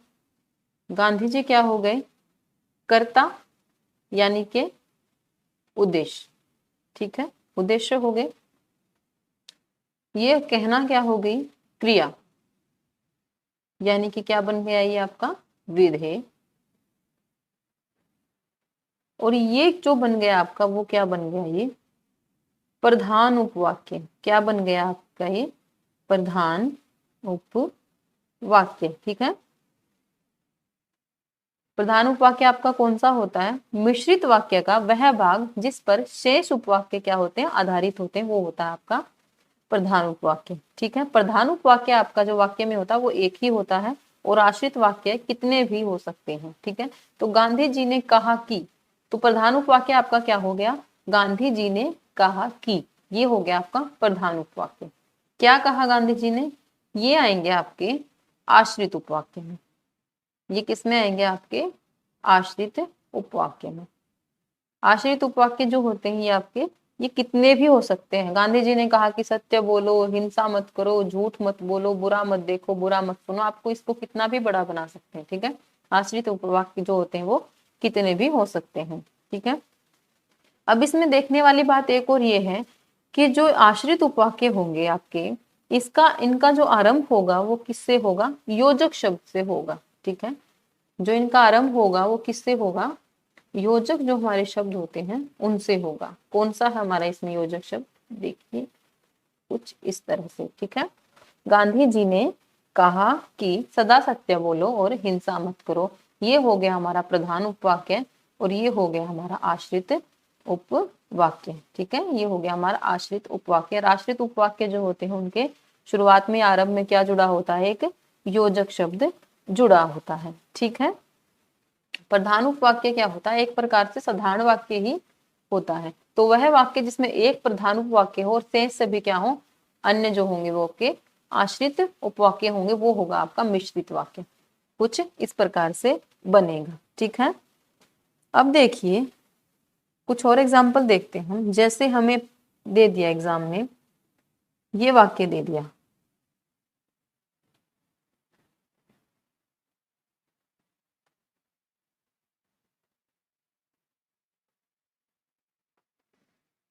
गांधी जी क्या हो गए, कर्ता यानी के उद्देश्य। ठीक है, उद्देश्य हो गए। ये कहना क्या हो गई, क्रिया, यानी कि क्या बन गया ये आपका विधेय। और ये जो बन गया आपका वो क्या बन गया, ये प्रधान उपवाक्य। क्या बन गया आपका, ये प्रधान उपवाक्य। ठीक है, प्रधान उपवाक्य आपका कौन सा होता है, मिश्रित वाक्य का वह भाग जिस पर शेष उपवाक्य क्या होते हैं, आधारित होते हैं, वो होता है आपका प्रधान उपवाक्य। ठीक है, प्रधान उपवाक्य आपका जो वाक्य में होता है वो एक ही होता है और आश्रित वाक्य कितने भी हो सकते हैं। ठीक है, तो गांधी जी ने कहा कि, तो प्रधान उपवाक्य आपका क्या हो गया, गांधी जी ने कहा कि, ये हो गया आपका प्रधान उपवाक्य। क्या कहा गांधी जी ने, ये आएंगे आपके आश्रित उपवाक्य में। ये किस में आएंगे, आपके आश्रित उपवाक्य में। आश्रित उपवाक्य जो होते हैं ये आपके, ये कितने भी हो सकते हैं। गांधी जी ने कहा कि सत्य बोलो, हिंसा मत करो, झूठ मत बोलो, बुरा मत देखो, बुरा मत सुनो, आपको इसको कितना भी बड़ा बना सकते हैं। ठीक है, आश्रित उपवाक्य जो होते हैं वो कितने भी हो सकते हैं। ठीक है, अब इसमें देखने वाली बात एक और ये है कि जो आश्रित उपवाक्य होंगे आपके, इनका जो आरंभ होगा वो किससे होगा, योजक शब्द से होगा। ठीक है, जो इनका आरंभ होगा वो किससे होगा, योजक जो हमारे शब्द होते हैं उनसे होगा। कौन सा है हमारा इसमें योजक शब्द, देखिए कुछ इस तरह से। ठीक है, गांधी जी ने कहा कि सदा सत्य बोलो और हिंसा मत करो, ये हो गया हमारा प्रधान उपवाक्य और ये हो गया हमारा आश्रित उपवाक्य। ठीक है, ये हो गया हमारा आश्रित उपवाक्य। आश्रित उपवाक्य जो होते हैं उनके शुरुआत में, आरंभ में क्या जुड़ा होता है, एक योजक शब्द जुड़ा होता है। ठीक है, प्रधान उपवाक्य क्या होता है, एक प्रकार से साधारण वाक्य ही होता है। तो वह वाक्य जिसमें एक प्रधान उपवाक्य हो और शेष सभी क्या हो, अन्य जो होंगे वो आपके आश्रित उपवाक्य होंगे, वो होगा आपका मिश्रित वाक्य। कुछ इस प्रकार से बनेगा। ठीक है, अब देखिए कुछ और एग्जाम्पल देखते हैं हम। जैसे हमें दे दिया एग्जाम में, ये वाक्य दे दिया,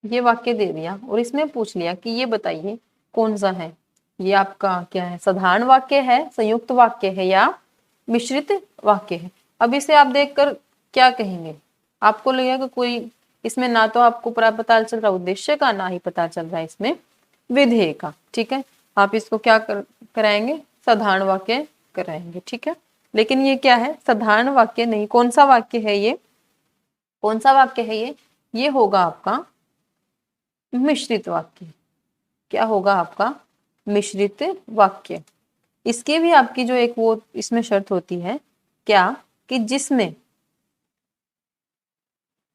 ये वाक्य दे दिया और इसमें पूछ लिया कि ये बताइए कौन सा है, ये आपका क्या है, साधारण वाक्य है, संयुक्त वाक्य है या मिश्रित वाक्य है। अब इसे आप देखकर क्या कहेंगे? आपको लगेगा कोई इसमें ना तो आपको पता चल रहा उद्देश्य का, ना ही पता चल रहा है इसमें विधेय का। ठीक है, आप इसको क्या कराएंगे? साधारण वाक्य कराएंगे। ठीक है, लेकिन ये क्या है? साधारण वाक्य नहीं। कौन सा वाक्य है ये? कौन सा वाक्य है ये? ये होगा आपका मिश्रित वाक्य। क्या होगा आपका? मिश्रित वाक्य। इसके भी आपकी जो एक वो इसमें शर्त होती है, क्या? कि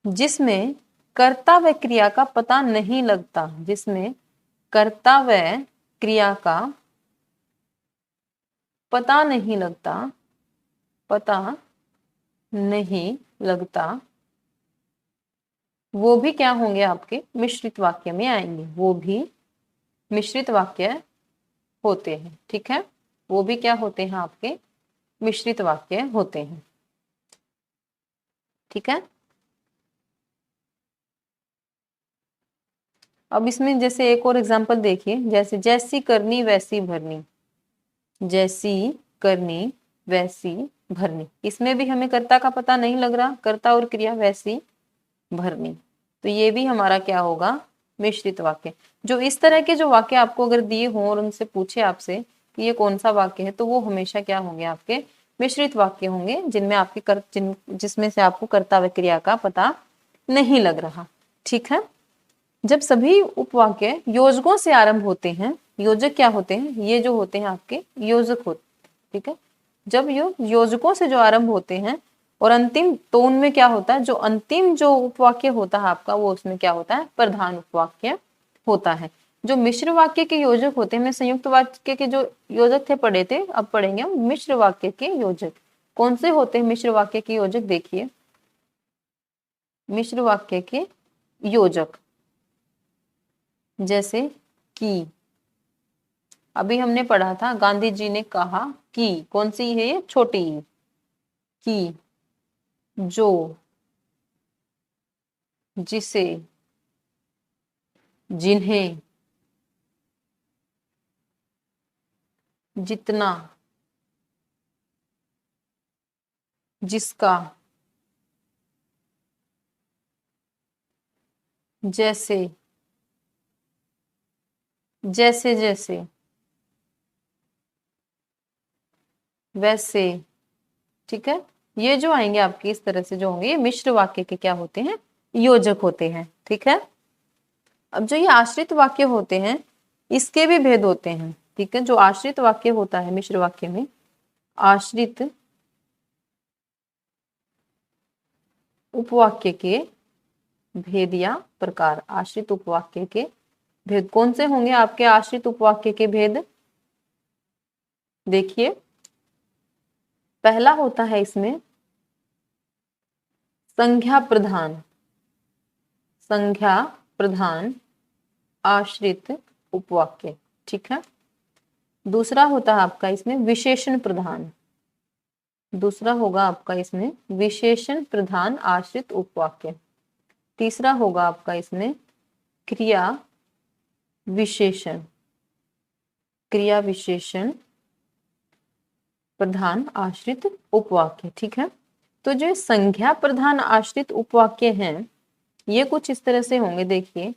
जिसमें कर्ता व क्रिया का पता नहीं लगता, जिसमें कर्ता व क्रिया का पता नहीं लगता, पता नहीं लगता, वो भी क्या होंगे? आपके मिश्रित वाक्य में आएंगे। वो भी मिश्रित वाक्य होते हैं। ठीक है, वो भी क्या होते हैं? आपके मिश्रित वाक्य होते हैं। ठीक है, अब इसमें जैसे एक और एग्जांपल देखिए, जैसे जैसी करनी वैसी भरनी, जैसी करनी वैसी भरनी। इसमें भी हमें कर्ता का पता नहीं लग रहा, कर्ता और क्रिया वैसी भरनी, तो ये भी हमारा क्या होगा? मिश्रित वाक्य। जो इस तरह के जो वाक्य आपको अगर दिए हों और उनसे पूछे आपसे कि ये कौन सा वाक्य है, तो वो हमेशा क्या होंगे? आपके मिश्रित वाक्य होंगे, जिनमें आपकी जिसमें से आपको कर्ता व क्रिया का पता नहीं लग रहा। ठीक है, जब सभी उपवाक्य योजकों से आरंभ होते हैं, योजक क्या होते हैं? ये जो होते हैं आपके योजक होते हैं। ठीक है, जब योजकों से जो आरंभ होते हैं और अंतिम, तो उनमें क्या होता है? जो अंतिम जो उपवाक्य होता है आपका, वो उसमें क्या होता है? प्रधान उपवाक्य होता है। जो मिश्र वाक्य के योजक होते हैं, मैं संयुक्त वाक्य के जो योजक थे पढ़े थे, अब पढ़ेंगे हम मिश्र वाक्य के योजक। कौन से होते हैं मिश्र वाक्य के योजक? देखिए, मिश्र वाक्य के योजक जैसे कि, अभी हमने पढ़ा था, गांधी जी ने कहा कि, कौन सी है ये? छोटी ई। कि, जो, जिसे, जिन्हें, जितना, जिसका, जैसे, जैसे जैसे, वैसे। ठीक है, ये जो आएंगे आपके इस तरह से जो होंगे, ये मिश्र वाक्य के क्या होते हैं? योजक होते हैं। ठीक है, अब जो ये आश्रित वाक्य होते हैं, इसके भी भेद होते हैं। ठीक है, जो आश्रित वाक्य होता है मिश्र वाक्य में, आश्रित उपवाक्य के भेद या प्रकार, आश्रित उपवाक्य के भेद कौन से होंगे आपके? आश्रित उपवाक्य के भेद देखिए, पहला होता है इसमें संज्ञा प्रधान, संज्ञा प्रधान आश्रित उपवाक्य। ठीक है, दूसरा होता है आपका इसमें विशेषण प्रधान, दूसरा होगा आपका इसमें विशेषण प्रधान आश्रित उपवाक्य। तीसरा होगा आपका इसमें क्रिया विशेषण, क्रिया विशेषण प्रधान आश्रित उपवाक्य। ठीक है, तो जो संज्ञा प्रधान आश्रित उपवाक्य हैं, ये कुछ इस तरह से होंगे। देखिए,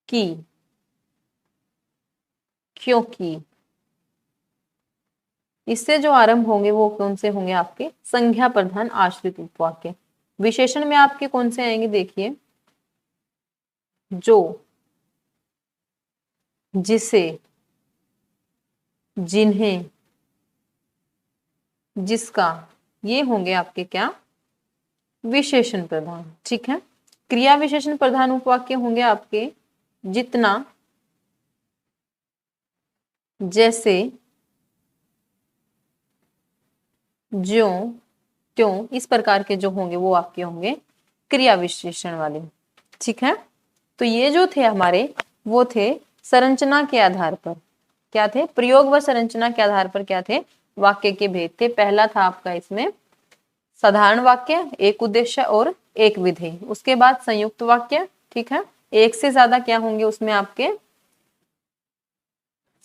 कि, क्योंकि, इससे जो आरंभ होंगे वो कौन से होंगे? आपके संज्ञा प्रधान आश्रित उपवाक्य। विशेषण में आपके कौन से आएंगे? देखिए, जो, जिसे, जिन्हें, जिसका, ये होंगे आपके क्या? विशेषण प्रधान। ठीक है, क्रिया विशेषण प्रधान उपवाक्य होंगे आपके जितना, जैसे, ज्यों, त्यों, इस प्रकार के जो होंगे वो आपके होंगे क्रिया विशेषण वाले। ठीक है, तो ये जो थे हमारे, वो थे संरचना के आधार पर। क्या थे? प्रयोग व संरचना के आधार पर क्या थे? वाक्य के भेद थे। पहला था आपका इसमें साधारण वाक्य, एक उद्देश्य और एक विधेय। उसके बाद संयुक्त वाक्य। ठीक है, एक से ज्यादा क्या होंगे उसमें? आपके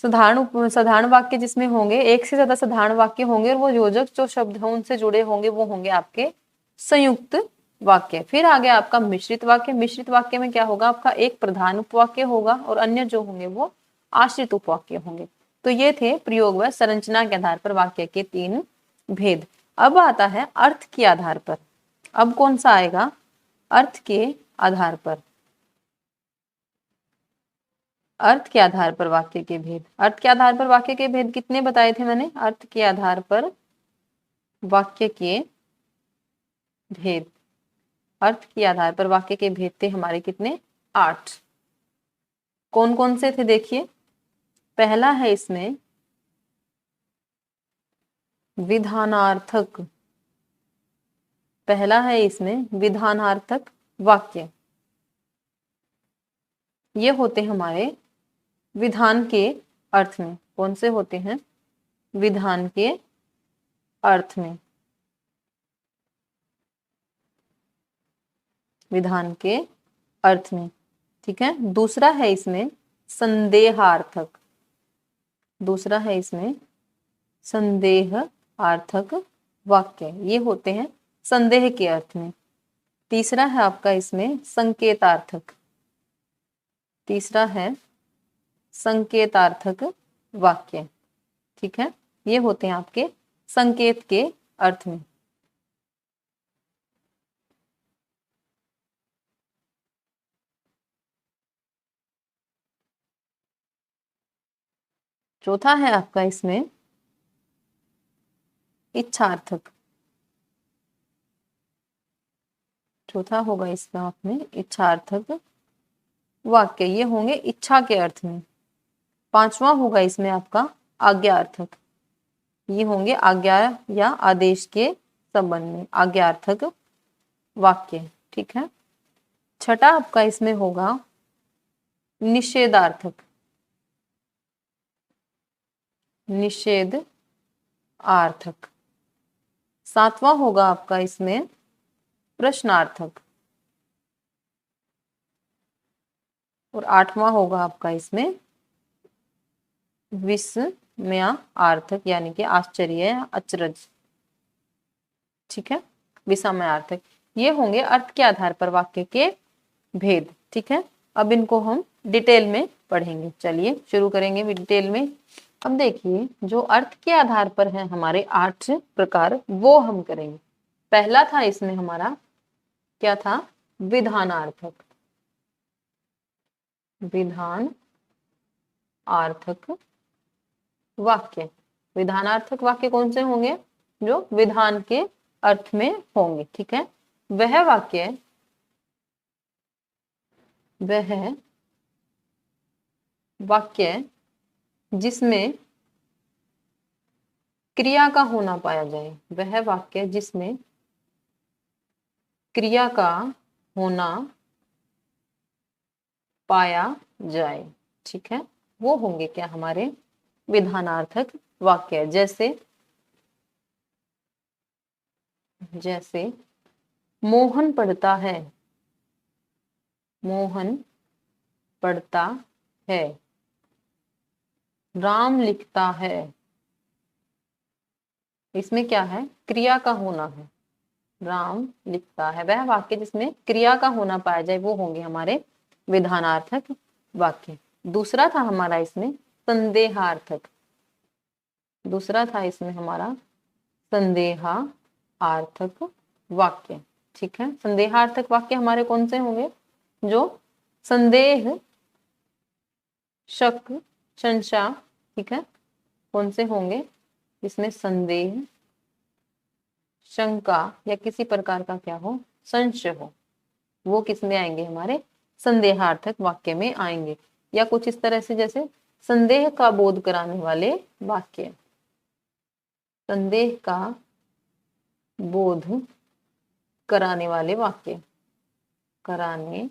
साधारण वाक्य जिसमें होंगे, एक से ज्यादा साधारण वाक्य होंगे और वो योजक जो शब्द हैं उनसे जुड़े होंगे, वो होंगे आपके संयुक्त वाक्य। फिर आगे आपका मिश्रित वाक्य। मिश्रित वाक्य में क्या होगा, आपका एक प्रधान उपवाक्य होगा और अन्य जो होंगे वो आश्रित उपवाक्य होंगे। तो ये थे प्रयोग व संरचना के आधार पर वाक्य के 3 भेद। अब आता है अर्थ के आधार पर। अब कौन सा आएगा, अर्थ के आधार पर। अर्थ के आधार पर वाक्य के भेद। अर्थ के आधार पर वाक्य के भेद कितने बताए थे मैंने, अर्थ के आधार पर वाक्य के भेद। अर्थ के आधार पर वाक्य के भेद थे हमारे कितने, 8। कौन कौन से थे देखिए। पहला है इसमें विधानार्थक। पहला है इसमें विधानार्थक वाक्य। ये होते हमारे विधान के अर्थ में। कौन से होते हैं, विधान के अर्थ में। विधान के अर्थ में, ठीक है। दूसरा है इसमें संदेहार्थक। दूसरा है इसमें संदेहार्थक वाक्य। ये होते हैं संदेह के अर्थ में। तीसरा है आपका इसमें संकेतार्थक। तीसरा है संकेतार्थक वाक्य, ठीक है। ये होते हैं आपके संकेत के अर्थ में। चौथा है आपका इसमें इच्छार्थक। चौथा होगा इसमें आपने इच्छार्थक वाक्य। ये होंगे इच्छा के अर्थ में। पांचवा होगा इसमें आपका आज्ञार्थक। ये होंगे आज्ञा या आदेश के संबंध में, आज्ञार्थक वाक्य, ठीक है। छठा आपका इसमें होगा निषेधार्थक। निषेध आर्थक। सातवां होगा आपका इसमें प्रश्नार्थक। और आठवां होगा आपका इसमें विस्मयार्थक, यानी कि आश्चर्य या अचरज, ठीक है, विस्मयार्थक। ये होंगे अर्थ के आधार पर वाक्य के भेद, ठीक है। अब इनको हम डिटेल में पढ़ेंगे। चलिए शुरू करेंगे डिटेल में। अब देखिए, जो अर्थ के आधार पर है हमारे 8 प्रकार, वो हम करेंगे। पहला था इसमें हमारा क्या था, विधानार्थक। विधान आर्थक वाक्य। विधानार्थक वाक्य कौन से होंगे, जो विधान के अर्थ में होंगे, ठीक है। वह वाक्य जिसमें क्रिया का होना पाया जाए। वह वाक्य जिसमें क्रिया का होना पाया जाए, ठीक है, वो होंगे क्या, हमारे विधानार्थक वाक्य। जैसे मोहन पढ़ता है। मोहन पढ़ता है। राम लिखता है। इसमें क्या है, क्रिया का होना है। राम लिखता है। वह वाक्य जिसमें क्रिया का होना पाया जाए, वो होंगे हमारे विधानार्थक वाक्य। दूसरा था हमारा इसमें संदेहार्थक। दूसरा था इसमें हमारा संदेहार्थक वाक्य, ठीक है। संदेहार्थक वाक्य हमारे कौन से होंगे, जो संदेह, शक, संशय, ठीक है, कौन से होंगे, इसमें संदेह, शंका या किसी प्रकार का क्या हो, संशय हो, वो किस में आएंगे, हमारे संदेहार्थक वाक्य में आएंगे। या कुछ इस तरह से, जैसे संदेह का बोध कराने वाले वाक्य। संदेह का बोध कराने वाले वाक्य। कराने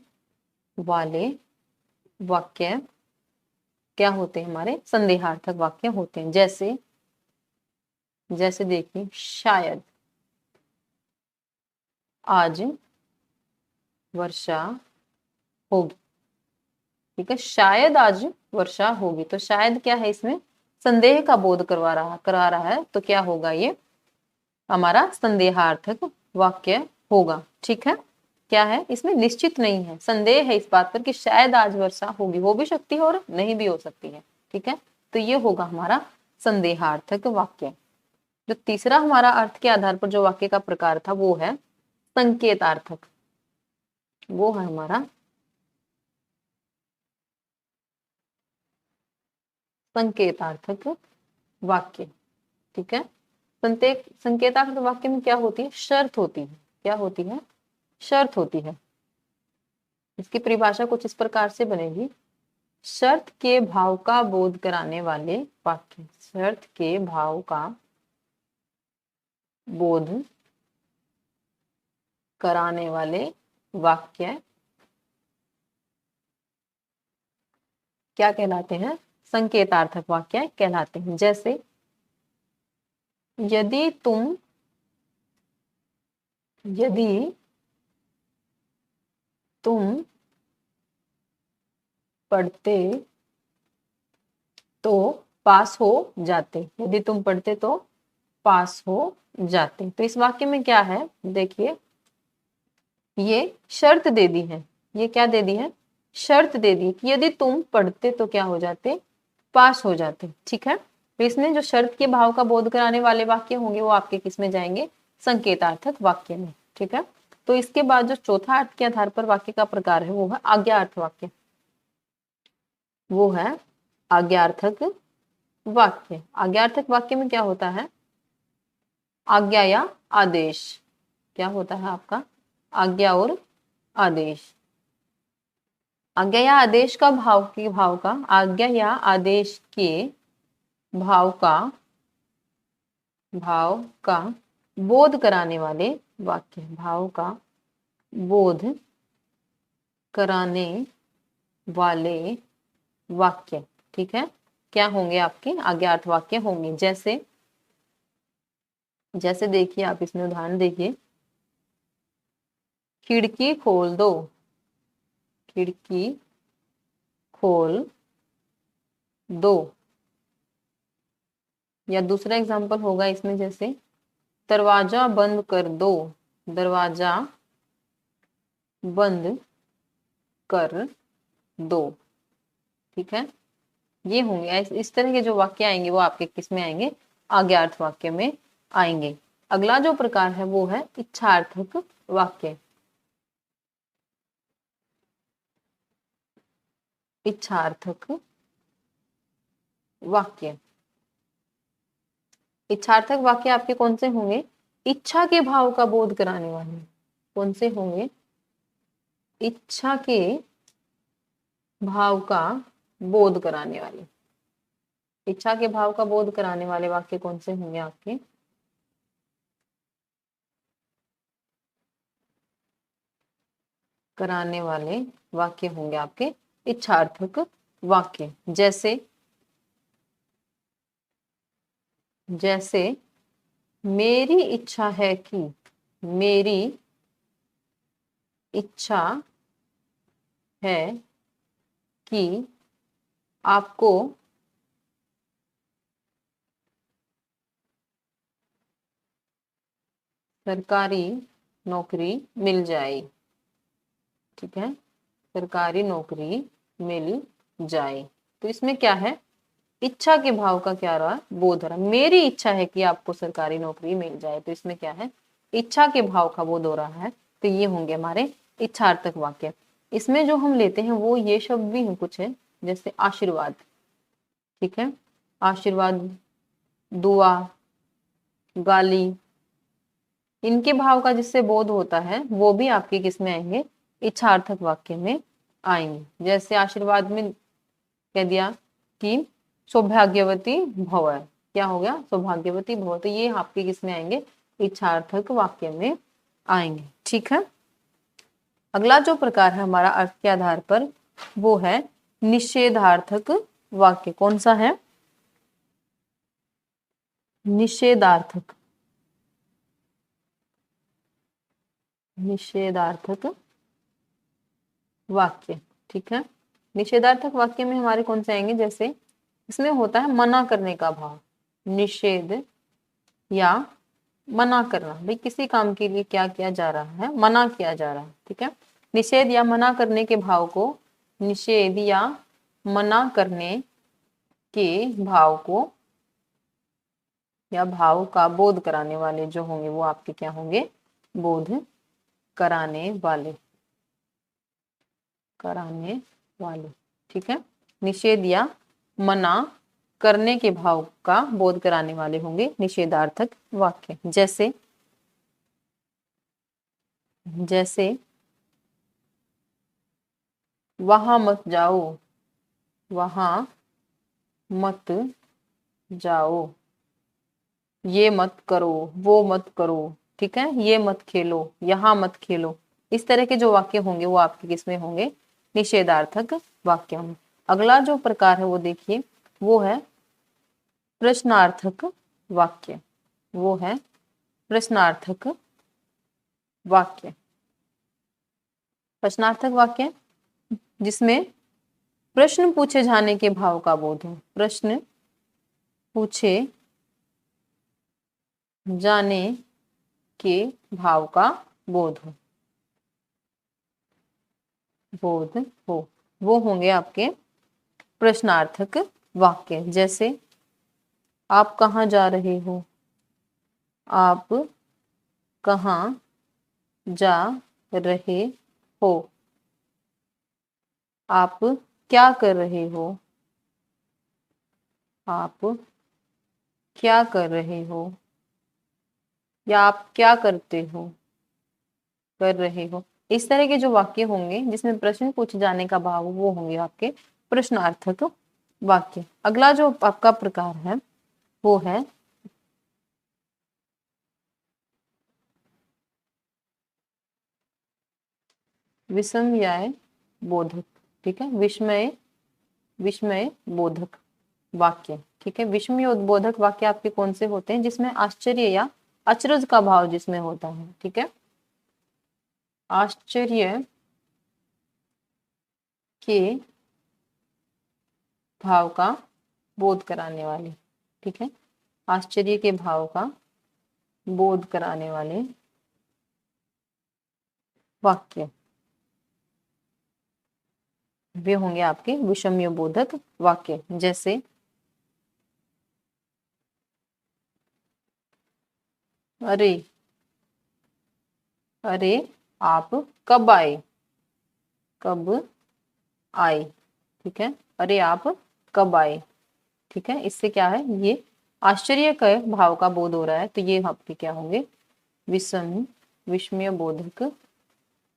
वाले वाक्य क्या होते हैं, हमारे संदेहार्थक वाक्य होते हैं। जैसे देखिए, शायद आज वर्षा होगी। ठीक है, शायद आज वर्षा होगी, तो शायद क्या है, इसमें संदेह का बोध करा रहा है, तो क्या होगा, ये हमारा संदेहार्थक वाक्य होगा। ठीक है, क्या है, इसमें निश्चित नहीं है, संदेह है इस बात पर कि शायद आज वर्षा होगी, हो भी सकती है और नहीं भी हो सकती है। ठीक है, तो ये होगा हमारा संदेहार्थक वाक्य। जो तीसरा हमारा अर्थ के आधार पर जो वाक्य का प्रकार था वो है संकेतार्थक, वो है हमारा संकेतार्थक वाक्य। ठीक है, संकेतार्थक वाक्य में क्या होती है, शर्त होती है। क्या होती है, शर्त होती है। इसकी परिभाषा कुछ इस प्रकार से बनेगी, शर्त के भाव का बोध कराने वाले वाक्य। शर्त के भाव का बोध कराने वाले वाक्य क्या कहलाते हैं, संकेतार्थक वाक्य कहलाते हैं। जैसे यदि तुम पढ़ते तो पास हो जाते, यदि तुम पढ़ते तो पास हो जाते। तो इस वाक्य में क्या है, देखिए ये शर्त दे दी है, ये क्या दे दी है, शर्त दे दी कि यदि तुम पढ़ते तो क्या हो जाते, पास हो जाते। ठीक है, तो इसमें जो शर्त के भाव का बोध कराने वाले वाक्य होंगे वो आपके किस में जाएंगे, संकेतार्थक वाक्य में। ठीक है, तो इसके बाद जो चौथा अर्थ के आधार पर वाक्य का प्रकार है वो है आज्ञार्थ वाक्य, वो है आज्ञार्थक वाक्य। आज्ञार्थक वाक्य में क्या होता है, आज्ञा या आदेश, क्या होता है आपका, आज्ञा और आदेश। आज्ञा या आदेश का भाव का आज्ञा या आदेश के भाव का बोध कराने वाले वाक्य, भाव का बोध कराने वाले वाक्य। ठीक है, क्या होंगे आपके आज्ञार्थ वाक्य होंगे। जैसे देखिए आप इसमें उदाहरण देखिए, खिड़की खोल दो, खिड़की खोल दो। या दूसरा एग्जांपल होगा इसमें, जैसे दरवाजा बंद कर दो, दरवाजा बंद कर दो। ठीक है, ये होंगे इस तरह के जो वाक्य आएंगे वो आपके किस में आएंगे, आज्ञार्थ वाक्य में आएंगे। अगला जो प्रकार है वो है इच्छार्थक वाक्य। इच्छार्थक वाक्य, इच्छार्थक वाक्य आपके कौन से होंगे, इच्छा के भाव का बोध कराने वाले। कौन से होंगे, इच्छा के भाव का बोध कराने वाले। इच्छा के भाव का बोध कराने वाले वाक्य कौन से होंगे आपके, कराने वाले वाक्य होंगे आपके इच्छार्थक वाक्य। जैसे मेरी इच्छा है कि, मेरी इच्छा है कि आपको सरकारी नौकरी मिल जाए। ठीक है, सरकारी नौकरी मिल जाए। तो इसमें क्या है, इच्छा के भाव का क्या रहा, बोध रहा। मेरी इच्छा है कि आपको सरकारी नौकरी मिल जाए, तो इसमें क्या है, इच्छा के भाव का बोध हो रहा है। तो ये होंगे हमारे इच्छार्थक वाक्य। इसमें जो हम लेते हैं वो ये शब्द भी कुछ है, जैसे आशीर्वाद। ठीक है, आशीर्वाद, दुआ, गाली, इनके भाव का जिससे बोध होता है वो भी आपके किस में आएंगे, इच्छार्थक वाक्य में आएंगे। जैसे आशीर्वाद में कह दिया कि सौभाग्यवती भव, क्या हो गया, सौभाग्यवती भव। तो ये आपके किस में आएंगे, इच्छार्थक वाक्य में आएंगे। ठीक है, अगला जो प्रकार है हमारा अर्थ के आधार पर वो है निषेधार्थक वाक्य। कौन सा है, निषेधार्थक, निषेधार्थक वाक्य। ठीक है, निषेधार्थक वाक्य में हमारे कौन से आएंगे, जैसे इसमें होता है मना करने का भाव, निषेध या मना करना, भाई किसी काम के लिए क्या किया जा रहा है, मना किया जा रहा है, ठीक है। निषेध या मना करने के भाव को, निषेध या मना करने के भाव को या भाव का बोध कराने वाले जो होंगे वो आपके क्या होंगे, बोध कराने वाले, कराने वाले, ठीक है। निषेध या मना करने के भाव का बोध कराने वाले होंगे निषेधार्थक वाक्य। जैसे जैसे वहां मत जाओ, वहां मत जाओ, ये मत करो, वो मत करो, ठीक है, ये मत खेलो, यहाँ मत खेलो। इस तरह के जो वाक्य होंगे वो आपके किसमें होंगे, निषेधार्थक वाक्य में। अगला जो प्रकार है वो देखिए, वो है प्रश्नार्थक वाक्य, वो है प्रश्नार्थक वाक्य। प्रश्नार्थक वाक्य जिसमें प्रश्न पूछे जाने के भाव का बोध हो, प्रश्न पूछे जाने के भाव का बोध हो, बोध हो, वो होंगे आपके प्रश्नार्थक वाक्य। जैसे आप कहाँ जा रहे हो, आप कहाँ जा रहे हो, आप क्या कर रहे हो, आप क्या कर रहे हो, या आप क्या करते हो, कर रहे हो। इस तरह के जो वाक्य होंगे जिसमें प्रश्न पूछे जाने का भाव वो होंगे आपके प्रश्नार्थक वाक्य। अगला जो आपका प्रकार है वो है विस्मय बोधक, ठीक है, विस्मय विस्मय बोधक वाक्य, ठीक है। विस्मय उद्बोधक वाक्य आपके कौन से होते हैं, जिसमें आश्चर्य या अचरज का भाव जिसमें होता है, ठीक है, आश्चर्य के भाव का बोध कराने वाले, ठीक है, आश्चर्य के भाव का बोध कराने वाले वाक्य वे होंगे आपके विषम्य बोधक वाक्य। जैसे अरे, अरे आप कब आए, कब आए, ठीक है, अरे आप कब आए, ठीक है। इससे क्या है, ये आश्चर्य के भाव का बोध हो रहा है, तो ये आपके क्या होंगे, विस्मय बोधक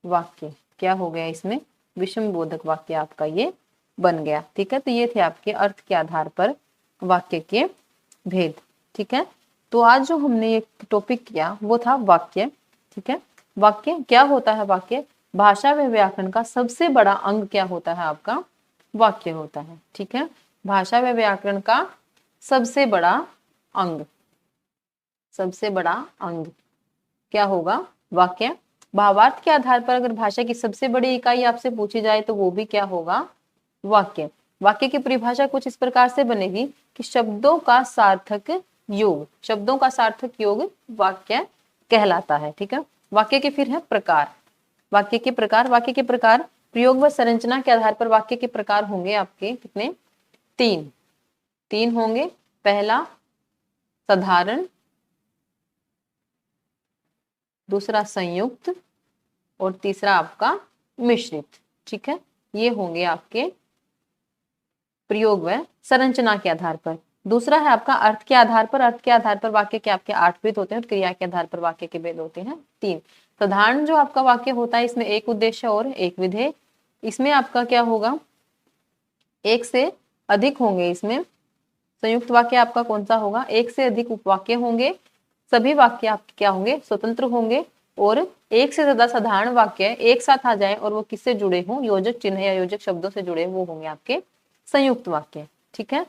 वाक्य। क्या हो गया इसमें, विषम बोधक वाक्य आपका ये बन गया, ठीक है। तो ये थे आपके अर्थ के आधार पर वाक्य के भेद, ठीक है। तो आज जो हमने ये टॉपिक किया वो था वाक्य, ठीक है। वाक्य क्या होता है, वाक्य भाषा व व्याकरण का सबसे बड़ा अंग क्या होता है, आपका वाक्य होता है, ठीक है। भाषा व व्याकरण का सबसे बड़ा अंग, सबसे बड़ा अंग क्या होगा, वाक्य। भावार्थ के आधार पर अगर भाषा की सबसे बड़ी इकाई आपसे पूछी जाए तो वो भी क्या होगा, वाक्य। वाक्य की परिभाषा कुछ इस प्रकार से बनेगी कि शब्दों का सार्थक योग, शब्दों का सार्थक योग वाक्य कहलाता है, ठीक है। वाक्य के फिर है प्रकार, वाक्य के प्रकार, वाक्य के प्रकार प्रयोग व संरचना के आधार पर वाक्य के प्रकार होंगे आपके कितने, तीन, तीन होंगे। पहला साधारण, दूसरा संयुक्त और तीसरा आपका मिश्रित, ठीक है। ये होंगे आपके प्रयोग व संरचना के आधार पर। दूसरा है आपका अर्थ के आधार पर, अर्थ के आधार पर वाक्य के आपके 8 भेद होते हैं और क्रिया के आधार पर वाक्य के भेद होते हैं 3। साधारण जो आपका वाक्य होता है इसमें एक उद्देश्य और एक विधेय, इसमें आपका क्या होगा, एक से अधिक होंगे। इसमें संयुक्त वाक्य आपका कौन सा होगा, एक से अधिक उपवाक्य होंगे, सभी वाक्य आपके क्या होंगे, स्वतंत्र होंगे, और एक से ज्यादा साधारण वाक्य एक साथ आ जाए और वो किससे जुड़े हों, योजक चिन्ह या योजक शब्दों से जुड़े, वो होंगे आपके संयुक्त वाक्य, ठीक है।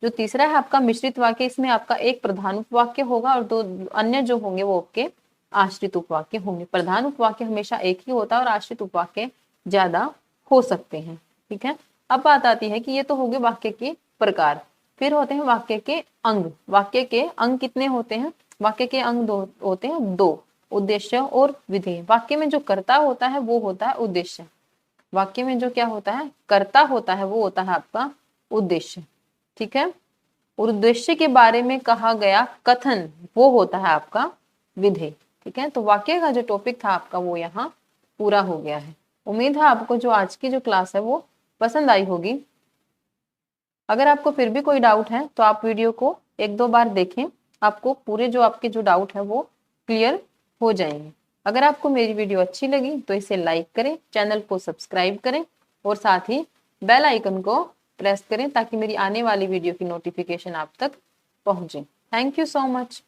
जो तीसरा है आपका मिश्रित वाक्य, इसमें आपका एक प्रधान उपवाक्य होगा और 2 अन्य जो होंगे वो आपके आश्रित उपवाक्य होंगे। प्रधान उपवाक्य हमेशा एक ही होता है और आश्रित उपवाक्य ज्यादा हो सकते हैं, ठीक है। अब बात आती है कि ये तो हो गए वाक्य के प्रकार, फिर होते हैं वाक्य के अंग। वाक्य के अंग कितने होते हैं? वाक्य के अंग दो होते हैं, दो, उद्देश्य और विधेय। वाक्य में जो कर्ता होता है वो होता है उद्देश्य। वाक्य में जो क्या होता है, कर्ता होता है, वो होता है आपका उद्देश्य। ठीक है। और उद्देश्य के बारे में कहा गया कथन वो होता है आपका विधेय। ठीक है। तो वाक्य का जो टॉपिक था आपका वो यहाँ पूरा हो गया है। उम्मीद है आपको जो आज की जो क्लास है वो पसंद आई होगी। अगर आपको फिर भी कोई डाउट है तो आप वीडियो को एक दो बार देखें, आपको पूरे जो आपके जो डाउट है वो क्लियर हो जाएंगे। अगर आपको मेरी वीडियो अच्छी लगी तो इसे लाइक करें, चैनल को सब्सक्राइब करें और साथ ही बेल आइकन को प्रेस करें ताकि मेरी आने वाली वीडियो की नोटिफिकेशन आप तक पहुंचे। Thank you so much.